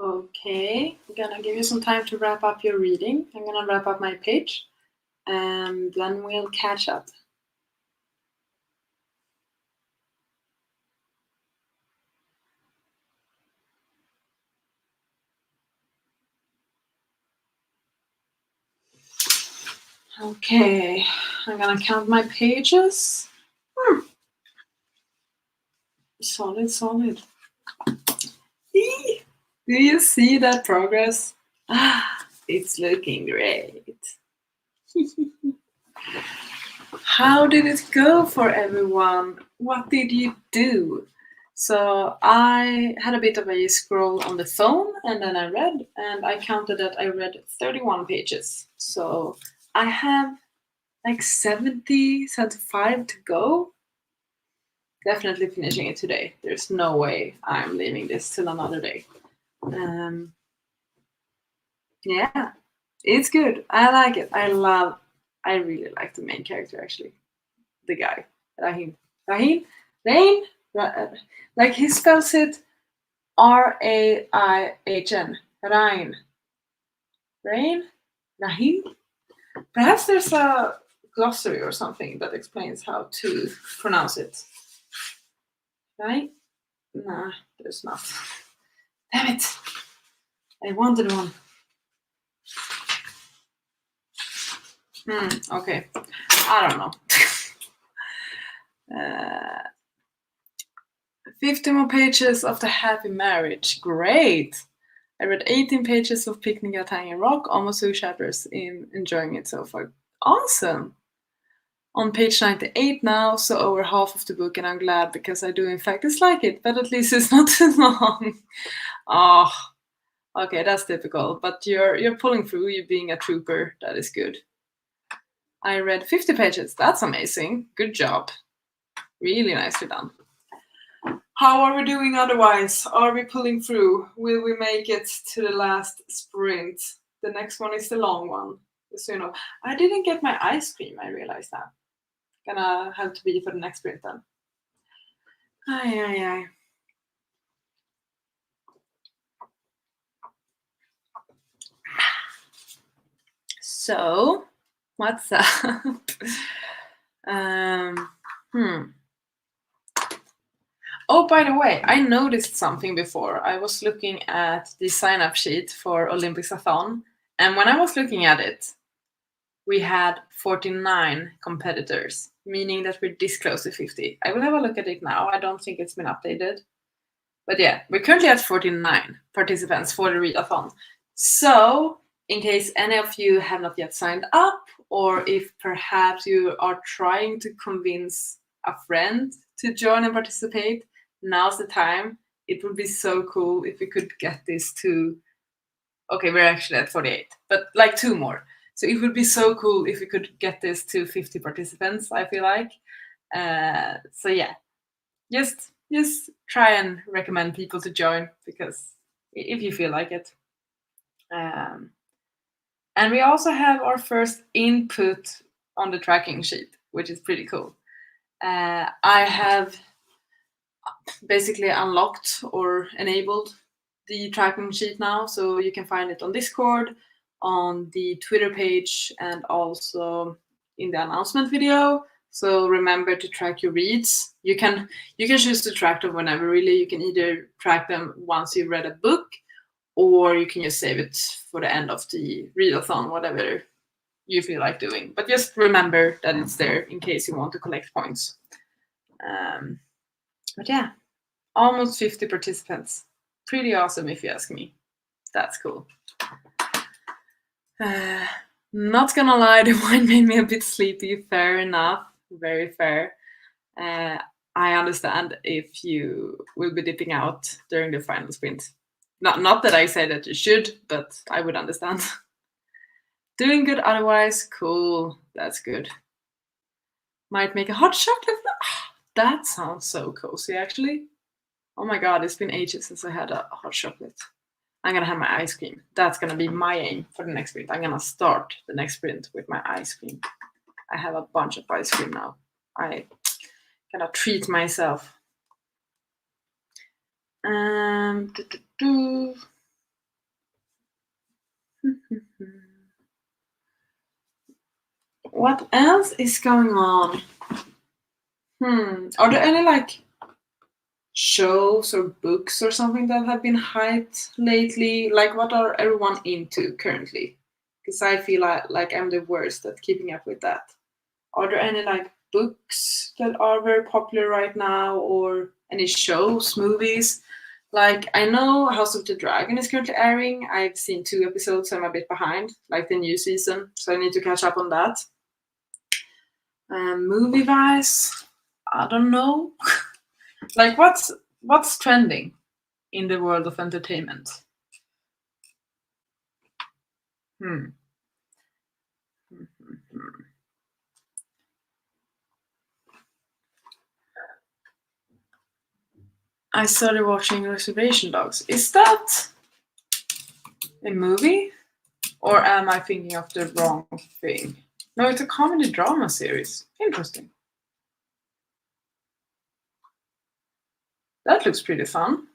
Okay, I'm gonna give you some time to wrap up your reading. I'm gonna wrap up my page and then we'll catch up. Okay, I'm gonna count my pages. Solid, solid. Eee! Do you see that progress? Ah, it's looking great. How did it go for everyone? What did you do? So I had a bit of a scroll on the phone and then I read, and I counted that I read 31 pages. So I have like 70, 75 to go. Definitely finishing it today. There's no way I'm leaving this till another day. Yeah, it's good. I like it. I really like the main character actually. The guy, Rahim. Rahim? Rain? Like he spells it Raihn. Rain. Rain? Rahim? Perhaps there's a glossary or something that explains how to pronounce it. Right? Nah, there's not. Damn it! I wanted one. Okay. I don't know. 50 more pages of The Happy Marriage. Great! I read 18 pages of Picnic at Hanging Rock, almost 2 chapters in, enjoying it so far. Awesome! On page 98 now, so over half of the book, and I'm glad because I do in fact dislike it, but at least it's not too long. Oh, okay, that's typical, but you're pulling through, you being a trooper, that is good. I read 50 pages, that's amazing. Good job. Really nicely done. How are we doing otherwise? Are we pulling through? Will we make it to the last sprint? The next one is the long one. So you know, I didn't get my ice cream, I realized that. Gonna have to be for the next sprint then. Aye. So, what's up? Oh, by the way, I noticed something before. I was looking at the sign-up sheet for OlympicsAthon, and when I was looking at it, we had 49 competitors, meaning that we're this close to 50. I will have a look at it now. I don't think it's been updated. But yeah, we're currently at 49 participants for the readathon. So, in case any of you have not yet signed up, or if perhaps you are trying to convince a friend to join and participate, now's the time. It would be so cool if we could get this to, okay, we're actually at 48, but like 2 more. So it would be so cool if we could get this to 50 participants, I feel like. So yeah, just try and recommend people to join because if you feel like it. And we also have our first input on the tracking sheet, which is pretty cool. I have basically unlocked or enabled the tracking sheet now, so you can find it on Discord, on the Twitter page, and also in the announcement video. So remember to track your reads. You can choose to track them whenever, really. You can either track them once you've read a book, or you can just save it for the end of the readathon, whatever you feel like doing. But just remember that it's there in case you want to collect points. But yeah, almost 50 participants. Pretty awesome if you ask me. That's cool. Not gonna lie, the wine made me a bit sleepy. Fair enough. Very fair. I understand if you will be dipping out during the final sprint. Not that I say that you should, but I would understand. Doing good otherwise. Cool. That's good. Might make a hot chocolate. That sounds so cozy, actually. Oh my god, it's been ages since I had a hot chocolate. I'm gonna have my ice cream. That's gonna be my aim for the next sprint. I'm gonna start the next sprint with my ice cream. I have a bunch of ice cream now. I gotta treat myself. What else is going on? Are there any like shows or books or something that have been hyped lately? Like, what are everyone into currently? Because I feel like I'm the worst at keeping up with that. Are there any like books that are very popular right now, or any shows, movies? Like, I know House of the Dragon is currently airing. I've seen 2 episodes. I'm a bit behind, like the new season, so I need to catch up on that. Movie wise, I don't know. Like, what's trending in the world of entertainment? Hmm. I started watching Reservation Dogs. Is that a movie? Or am I thinking of the wrong thing? No, it's a comedy drama series. Interesting. That looks pretty fun.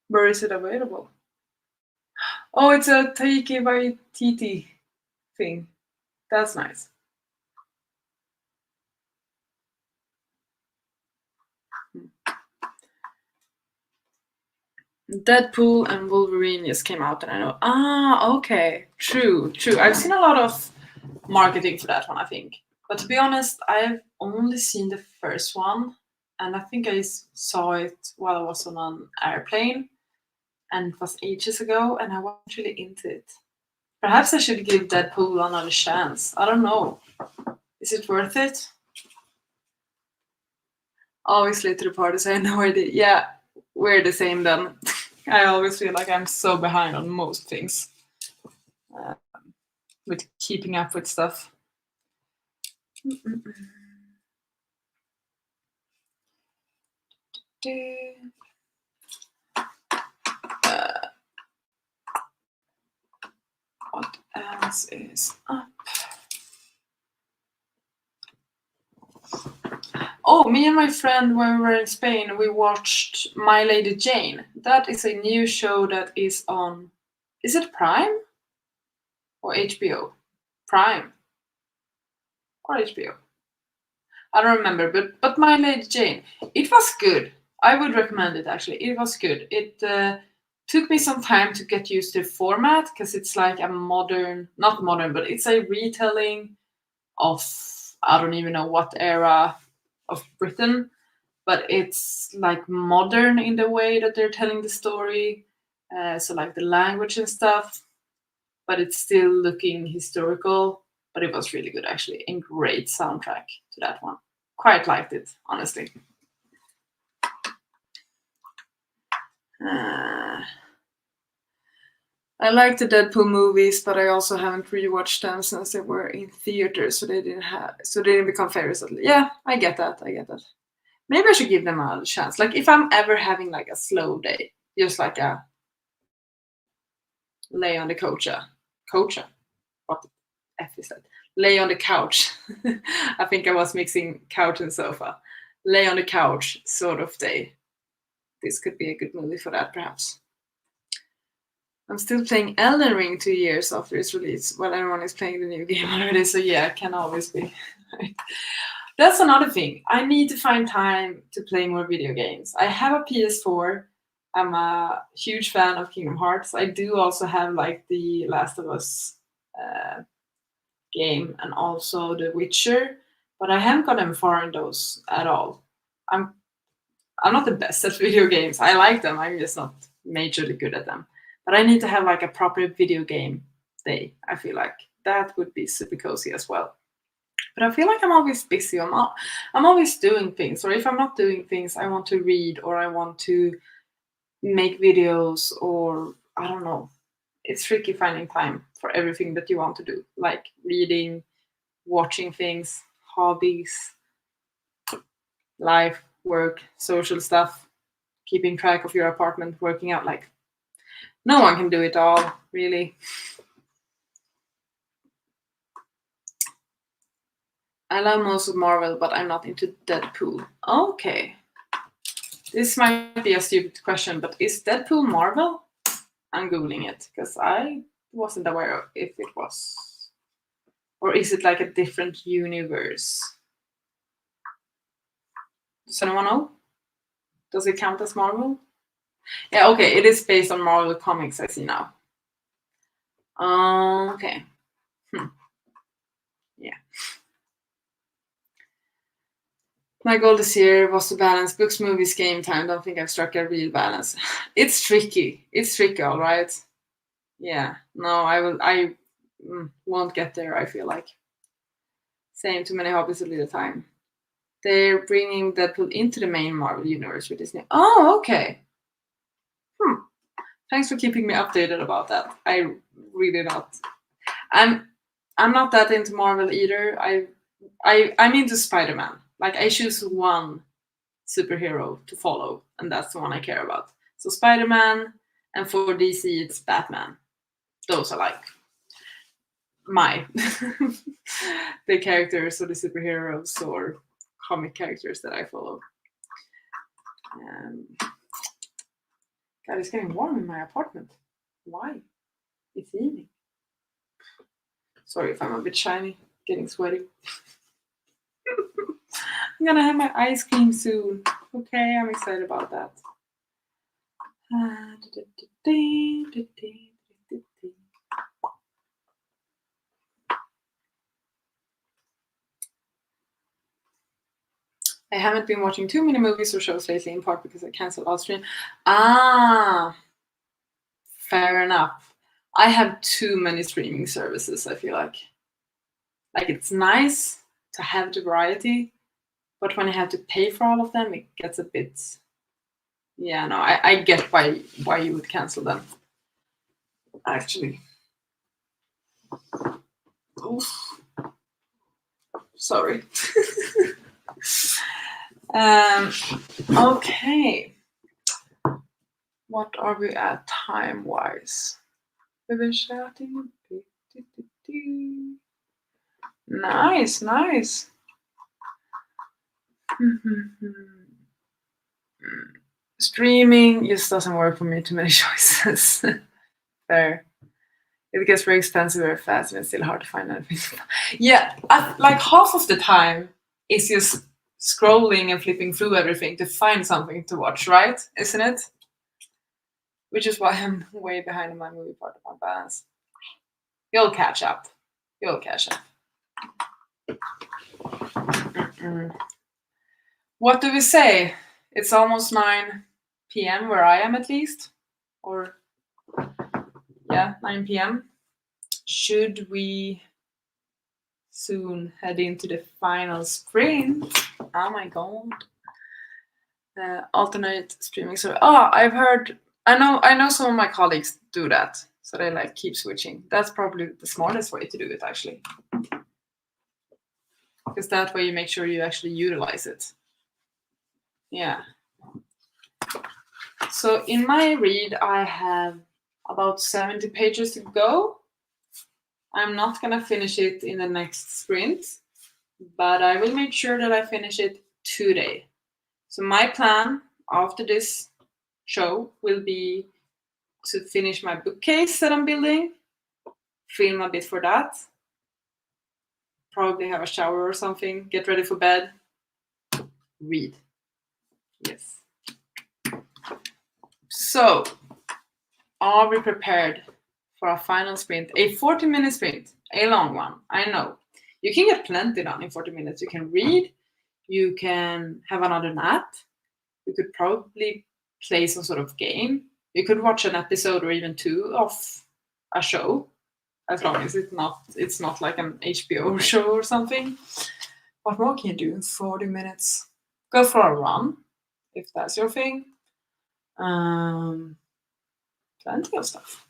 Where is it available? Oh, it's a Taiki Waititi thing. That's nice. Deadpool and Wolverine just came out, and I know. Okay, true. I've seen a lot of marketing for that one, I think. But to be honest, I've only seen the first one, and I think I saw it while I was on an airplane, and it was ages ago, and I wasn't really into it. Perhaps I should give Deadpool another chance. I don't know. Is it worth it? Always late to the party, so I have no idea. Yeah, we're the same then. I always feel like I'm so behind on most things with keeping up with stuff. What else is up? Oh, me and my friend, when we were in Spain, we watched My Lady Jane. That is a new show that is on. Is it Prime or HBO? Prime or HBO? I don't remember, but My Lady Jane. It was good. I would recommend it actually. It was good. It took me some time to get used to the format because it's like a modern, not modern, but it's a retelling of I don't even know what era of Britain, but it's like modern in the way that they're telling the story. So like the language and stuff, but it's still looking historical. But it was really good actually, and great soundtrack to that one. Quite liked it, honestly. I like the Deadpool movies, but I also haven't rewatched them since they were in theaters, so they didn't become favorites. Yeah, I get that. Maybe I should give them a chance. Like if I'm ever having like a slow day, just like a lay on the couch. What the F is that? Lay on the couch. I think I was mixing couch and sofa. Lay on the couch sort of day. This could be a good movie for that, perhaps. I'm still playing Elden Ring 2 years after its release, while everyone is playing the new game already. So yeah, can always be. That's another thing. I need to find time to play more video games. I have a PS4. I'm a huge fan of Kingdom Hearts. I do also have like the Last of Us game and also The Witcher, but I haven't gotten far in those at all. I'm not the best at video games. I like them. I'm just not majorly good at them. But I need to have like a proper video game day. I feel like that would be super cozy as well. But I feel like I'm always busy. I'm always doing things. Or if I'm not doing things, I want to read or I want to make videos or I don't know. It's tricky finding time for everything that you want to do, like reading, watching things, hobbies, life, work, social stuff, keeping track of your apartment, working out. Like, no one can do it all, really. I love most of Marvel, but I'm not into Deadpool. Okay. This might be a stupid question, but is Deadpool Marvel? I'm Googling it because I wasn't aware of if it was. Or is it like a different universe? Does anyone know? Does it count as Marvel? Yeah, okay, it is based on Marvel Comics, I see now. Okay. Yeah. My goal this year was to balance books, movies, game time. Don't think I've struck a real balance. It's tricky. It's tricky, all right. Yeah. No, I won't get there, I feel like. Same, too many hobbies at little time. They're bringing Deadpool into the main Marvel universe with Disney. Oh, okay. Thanks for keeping me updated about that. I really not. I'm not that into Marvel either. I'm into Spider-Man. Like I choose one superhero to follow, and that's the one I care about. So Spider-Man, and for DC it's Batman. Those are like my the characters or the superheroes or comic characters that I follow. God, it's getting warm in my apartment. Why? It's evening. Sorry if I'm a bit shiny, getting sweaty. I'm gonna have my ice cream soon. Okay, I'm excited about that. I haven't been watching too many movies or shows lately, in part because I canceled last stream. Fair enough. I have too many streaming services, I feel like. Like, it's nice to have the variety, but when I have to pay for all of them, it gets a bit... Yeah, no, I get why you would cancel them. Actually. Oof. Sorry. Okay. What are we at time-wise? We've been chatting. Nice. Streaming just doesn't work for me. Too many choices. Fair. It gets very expensive very fast, and it's still hard to find anything. Yeah, like half of the time it's just scrolling and flipping through everything to find something to watch, right? Isn't it? Which is why I'm way behind in my movie part of my balance. You'll catch up. What do we say? It's almost 9 p.m. where I am, at least. Or, yeah, 9 p.m. Should we soon head into the final sprint? Oh my god. Alternate streaming. So, I've heard... I know some of my colleagues do that. So they like keep switching. That's probably the smartest way to do it, actually. Because that way you make sure you actually utilize it. Yeah. So in my read, I have about 70 pages to go. I'm not going to finish it in the next sprint, but I will make sure that I finish it today. So my plan after this show will be to finish my bookcase that I'm building, film a bit for that, probably have a shower or something, get ready for bed, read. Yes. So, are we prepared for a final sprint? A 40-minute sprint, a long one, I know. You can get plenty done in 40 minutes. You can read, you can have another nap, you could probably play some sort of game, you could watch an episode or even two of a show, as long as it's not like an HBO show or something. What more can you do in 40 minutes? Go for a run, if that's your thing. Plenty of stuff.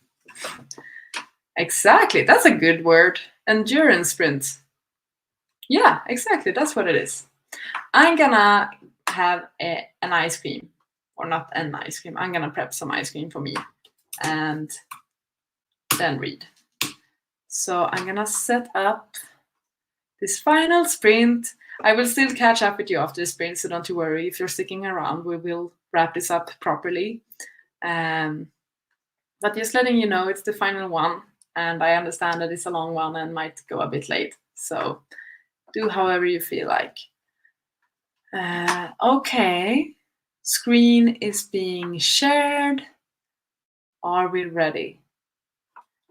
Exactly, that's a good word. Endurance sprint. Yeah, exactly, that's what it is. I'm gonna have an ice cream, or not an ice cream. I'm gonna prep some ice cream for me and then read. So I'm gonna set up this final sprint. I will still catch up with you after the sprint, so don't you worry. If you're sticking around, we will wrap this up properly. But just letting you know, it's the final one. and I understand that it's a long one and might go a bit late. So do however you feel like. Okay, screen is being shared. Are we ready?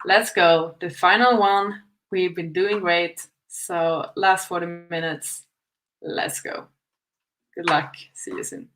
Let's go. The final one. We've been doing great. So last 40 minutes. Let's go. Good luck. See you soon.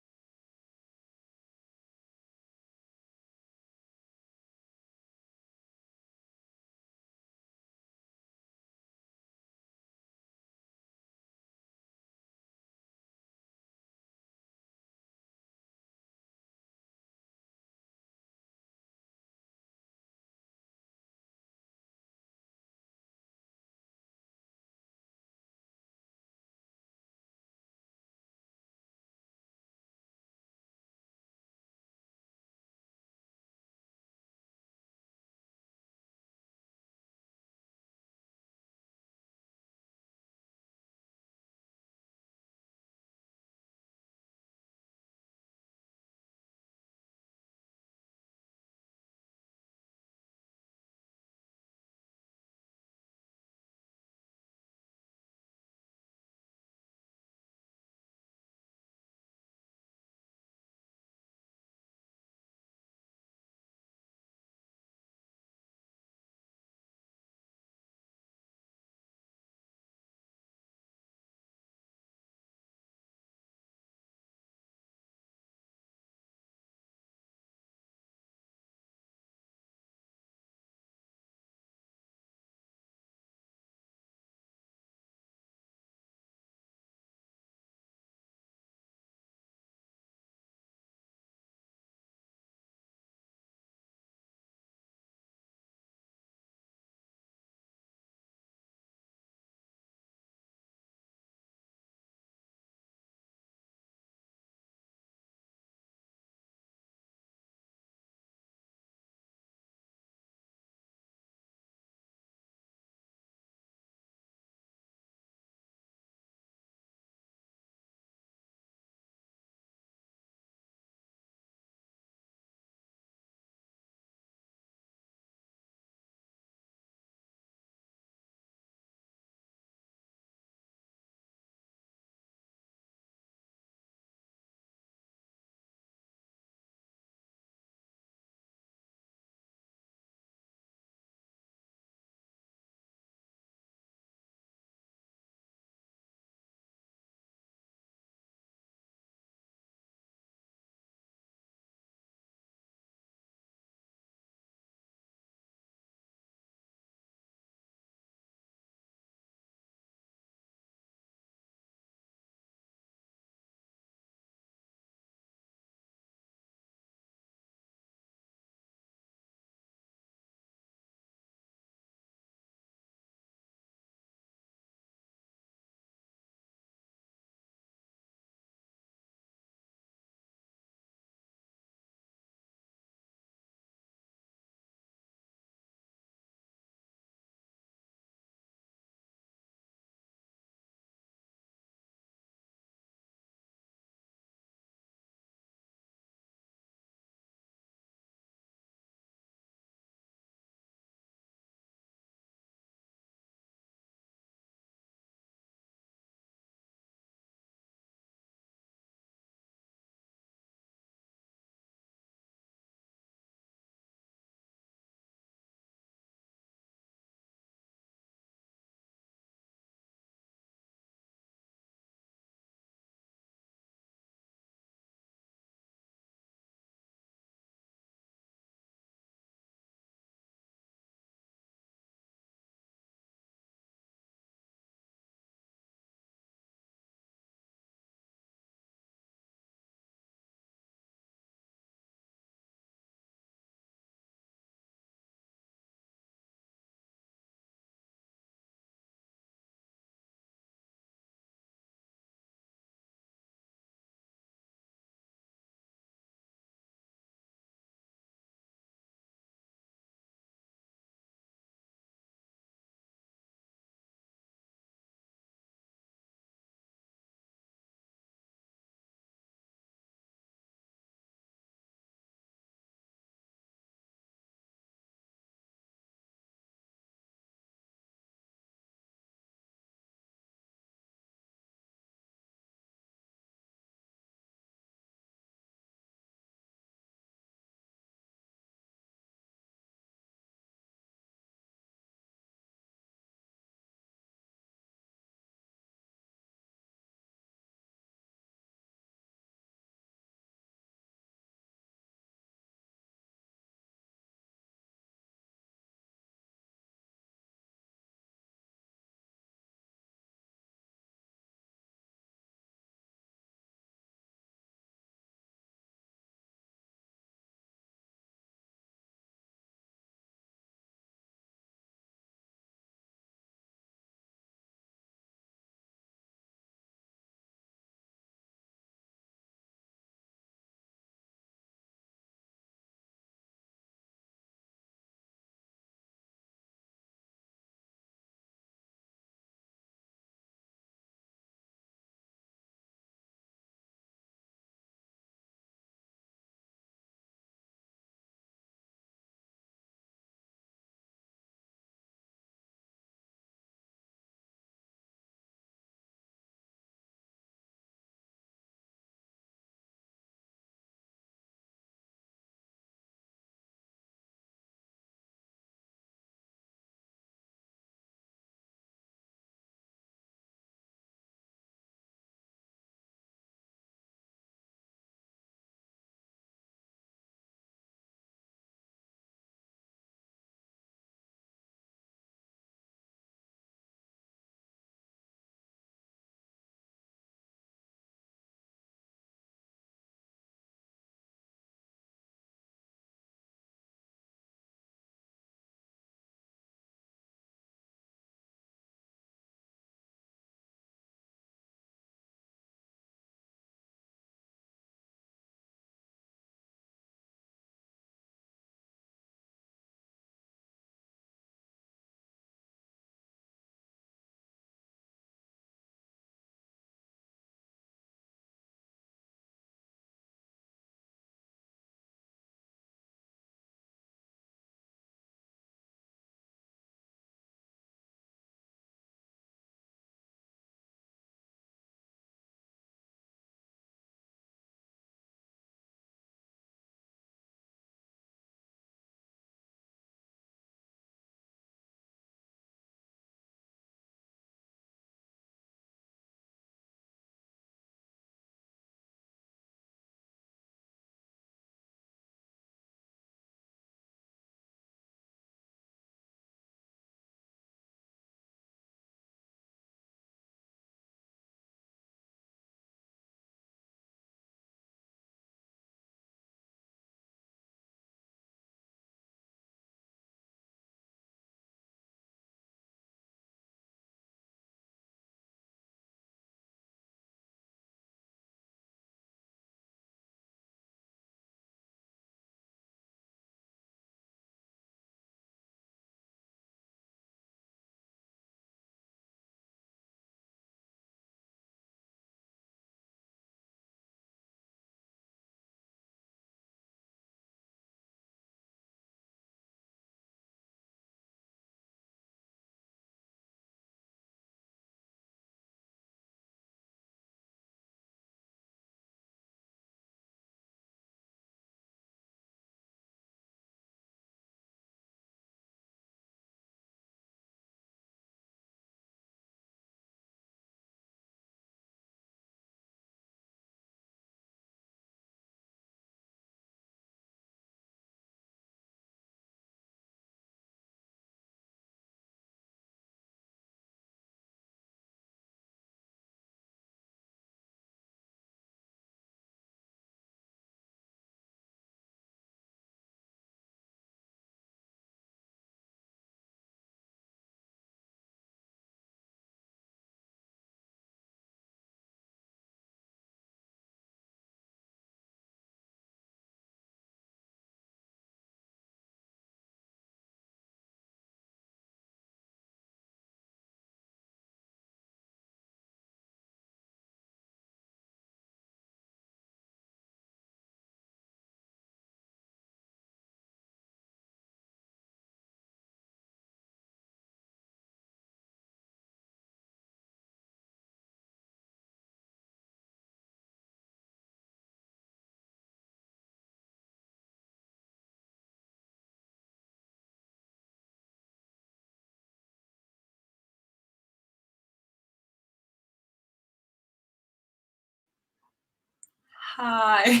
Hi.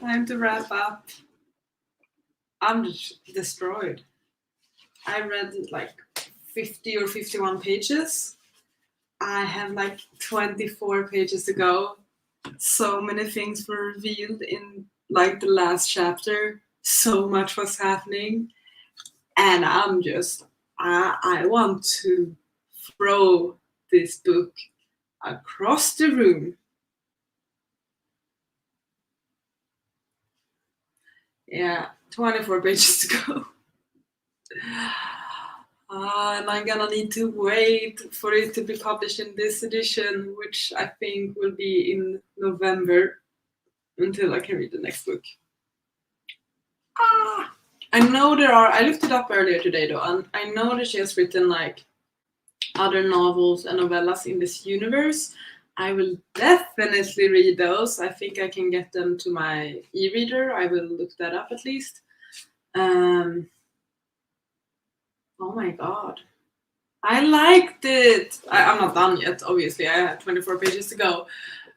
Time to wrap up. I'm destroyed. I read like 50 or 51 pages. I have like 24 pages to go. So many things were revealed in like the last chapter. So much was happening. And I want to throw this book across the room. Yeah, 24 pages to go. And I'm gonna need to wait for it to be published in this edition, which I think will be in November, until I can read the next book. I know I looked it up earlier today though, and I know that she has written like other novels and novellas in this universe. I will definitely read those. I think I can get them to my e-reader. I will look that up at least. Oh my god. I liked it. I'm not done yet, obviously. I have 24 pages to go.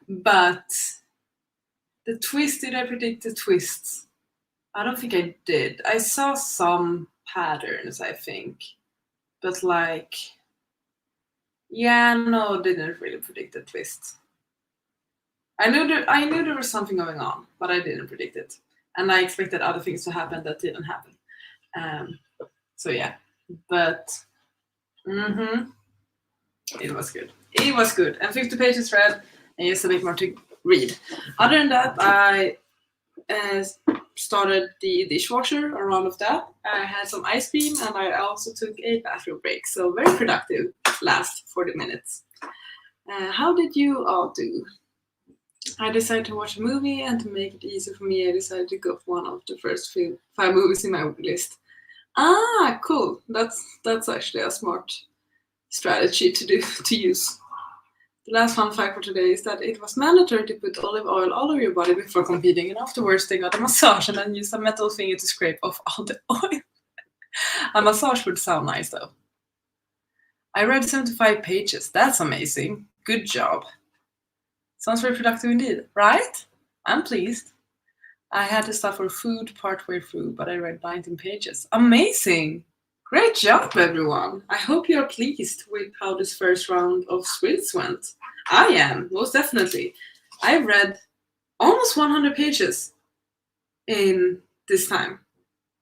But the twist, did I predict the twists? I don't think I did. I saw some patterns, I think. But like, yeah, no, didn't really predict the twist. I knew there was something going on, but I didn't predict it. And I expected other things to happen that didn't happen. So yeah, but it was good. It was good. And 50 pages read, and just a bit more to read. Other than that, I started the dishwasher around of that. I had some ice cream, and I also took a bathroom break. So very productive last 40 minutes. How did you all do? I decided to watch a movie, and to make it easier for me, I decided to go for one of the first 5 movies in my list. Ah, cool. That's actually a smart strategy to use. The last fun fact for today is that it was mandatory to put olive oil all over your body before competing, and afterwards they got a massage and then used a metal finger to scrape off all the oil. A massage would sound nice though. I read 75 pages. That's amazing. Good job. Sounds very productive indeed, right? I'm pleased. I had to stop for food partway through, but I read 19 pages. Amazing! Great job, everyone! I hope you're pleased with how this first round of quiz went. I am, most definitely. I read almost 100 pages in this time,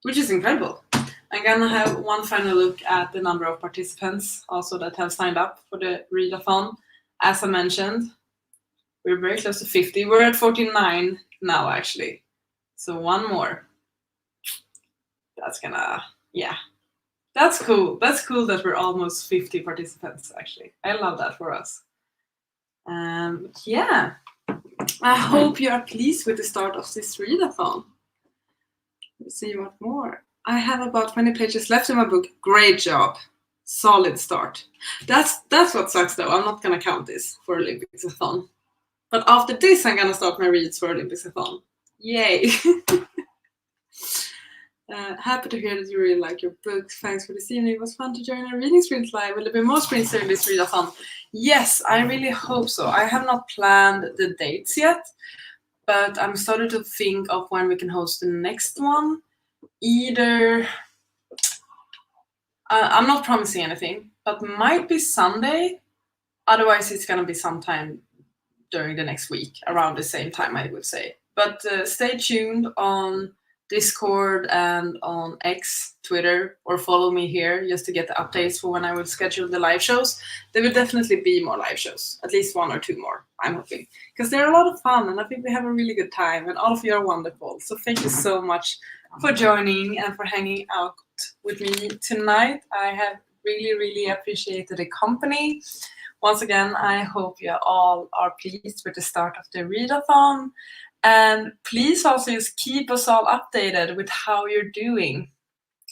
which is incredible. I'm gonna have one final look at the number of participants also that have signed up for the readathon. As I mentioned, we're very close to 50. We're at 49 now, actually. So one more. That's gonna, yeah. That's cool. That's cool that we're almost 50 participants, actually. I love that for us. Yeah. I hope you are pleased with the start of this readathon. Let's see what more. I have about 20 pages left in my book. Great job. Solid start. That's what sucks though. I'm not gonna count this for OlympicsAthon. But after this, I'm gonna start my reads for OlympicsAthon. Yay! Happy to hear that you really like your books. Thanks for this evening. It was fun to join our reading sprint live. Will there be more sprints during this readathon? Yes, I really hope so. I have not planned the dates yet, but I'm starting to think of when we can host the next one. Either, I'm not promising anything, but might be Sunday. Otherwise, it's gonna be sometime during the next week, around the same time, I would say. But stay tuned on Discord and on X, Twitter, or follow me here just to get the updates for when I will schedule the live shows. There will definitely be more live shows, at least 1 or 2 more, I'm hoping. Because they're a lot of fun, and I think we have a really good time, and all of you are wonderful. So thank you so much for joining and for hanging out with me tonight. I have really, really appreciated the company. Once again, I hope you all are pleased with the start of the readathon. And please also just keep us all updated with how you're doing.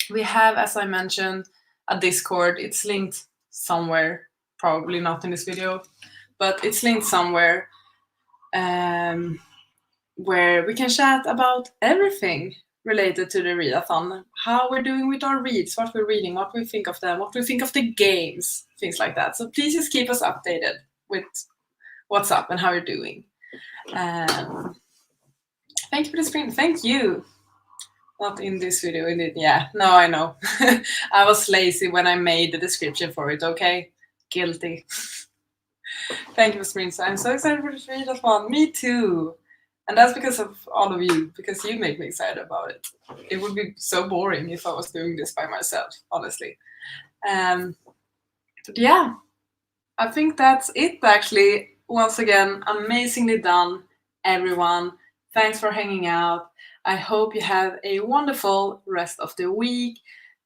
We have, as I mentioned, a Discord. It's linked somewhere, probably not in this video, but it's linked somewhere where we can chat about everything related to the readathon. How we're doing with our reads, what we're reading, what we think of them, what we think of the games, things like that. So please just keep us updated with what's up and how you're doing. Thank you for the screen. Thank you. Not in this video, in it. Yeah, no, I know. I was lazy when I made the description for it, okay? Guilty. Thank you for screens. I'm so excited for this readathon. Me too. And that's because of all of you, because you make me excited about it. It would be so boring if I was doing this by myself, honestly. But yeah, I think that's it actually. Once again, amazingly done, everyone. Thanks for hanging out. I hope you have a wonderful rest of the week.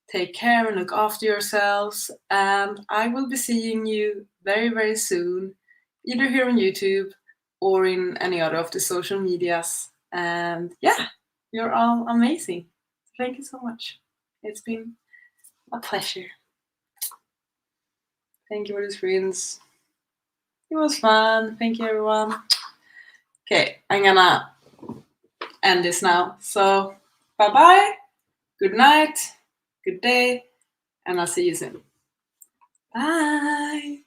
Take care and look after yourselves. And I will be seeing you very, very soon, either here on YouTube or in any other of the social medias. And yeah, you're all amazing. Thank you so much. It's been a pleasure. Thank you for the screens. It was fun. Thank you, everyone. Okay, I'm gonna end this now. So, bye-bye, good night, good day, and I'll see you soon. Bye.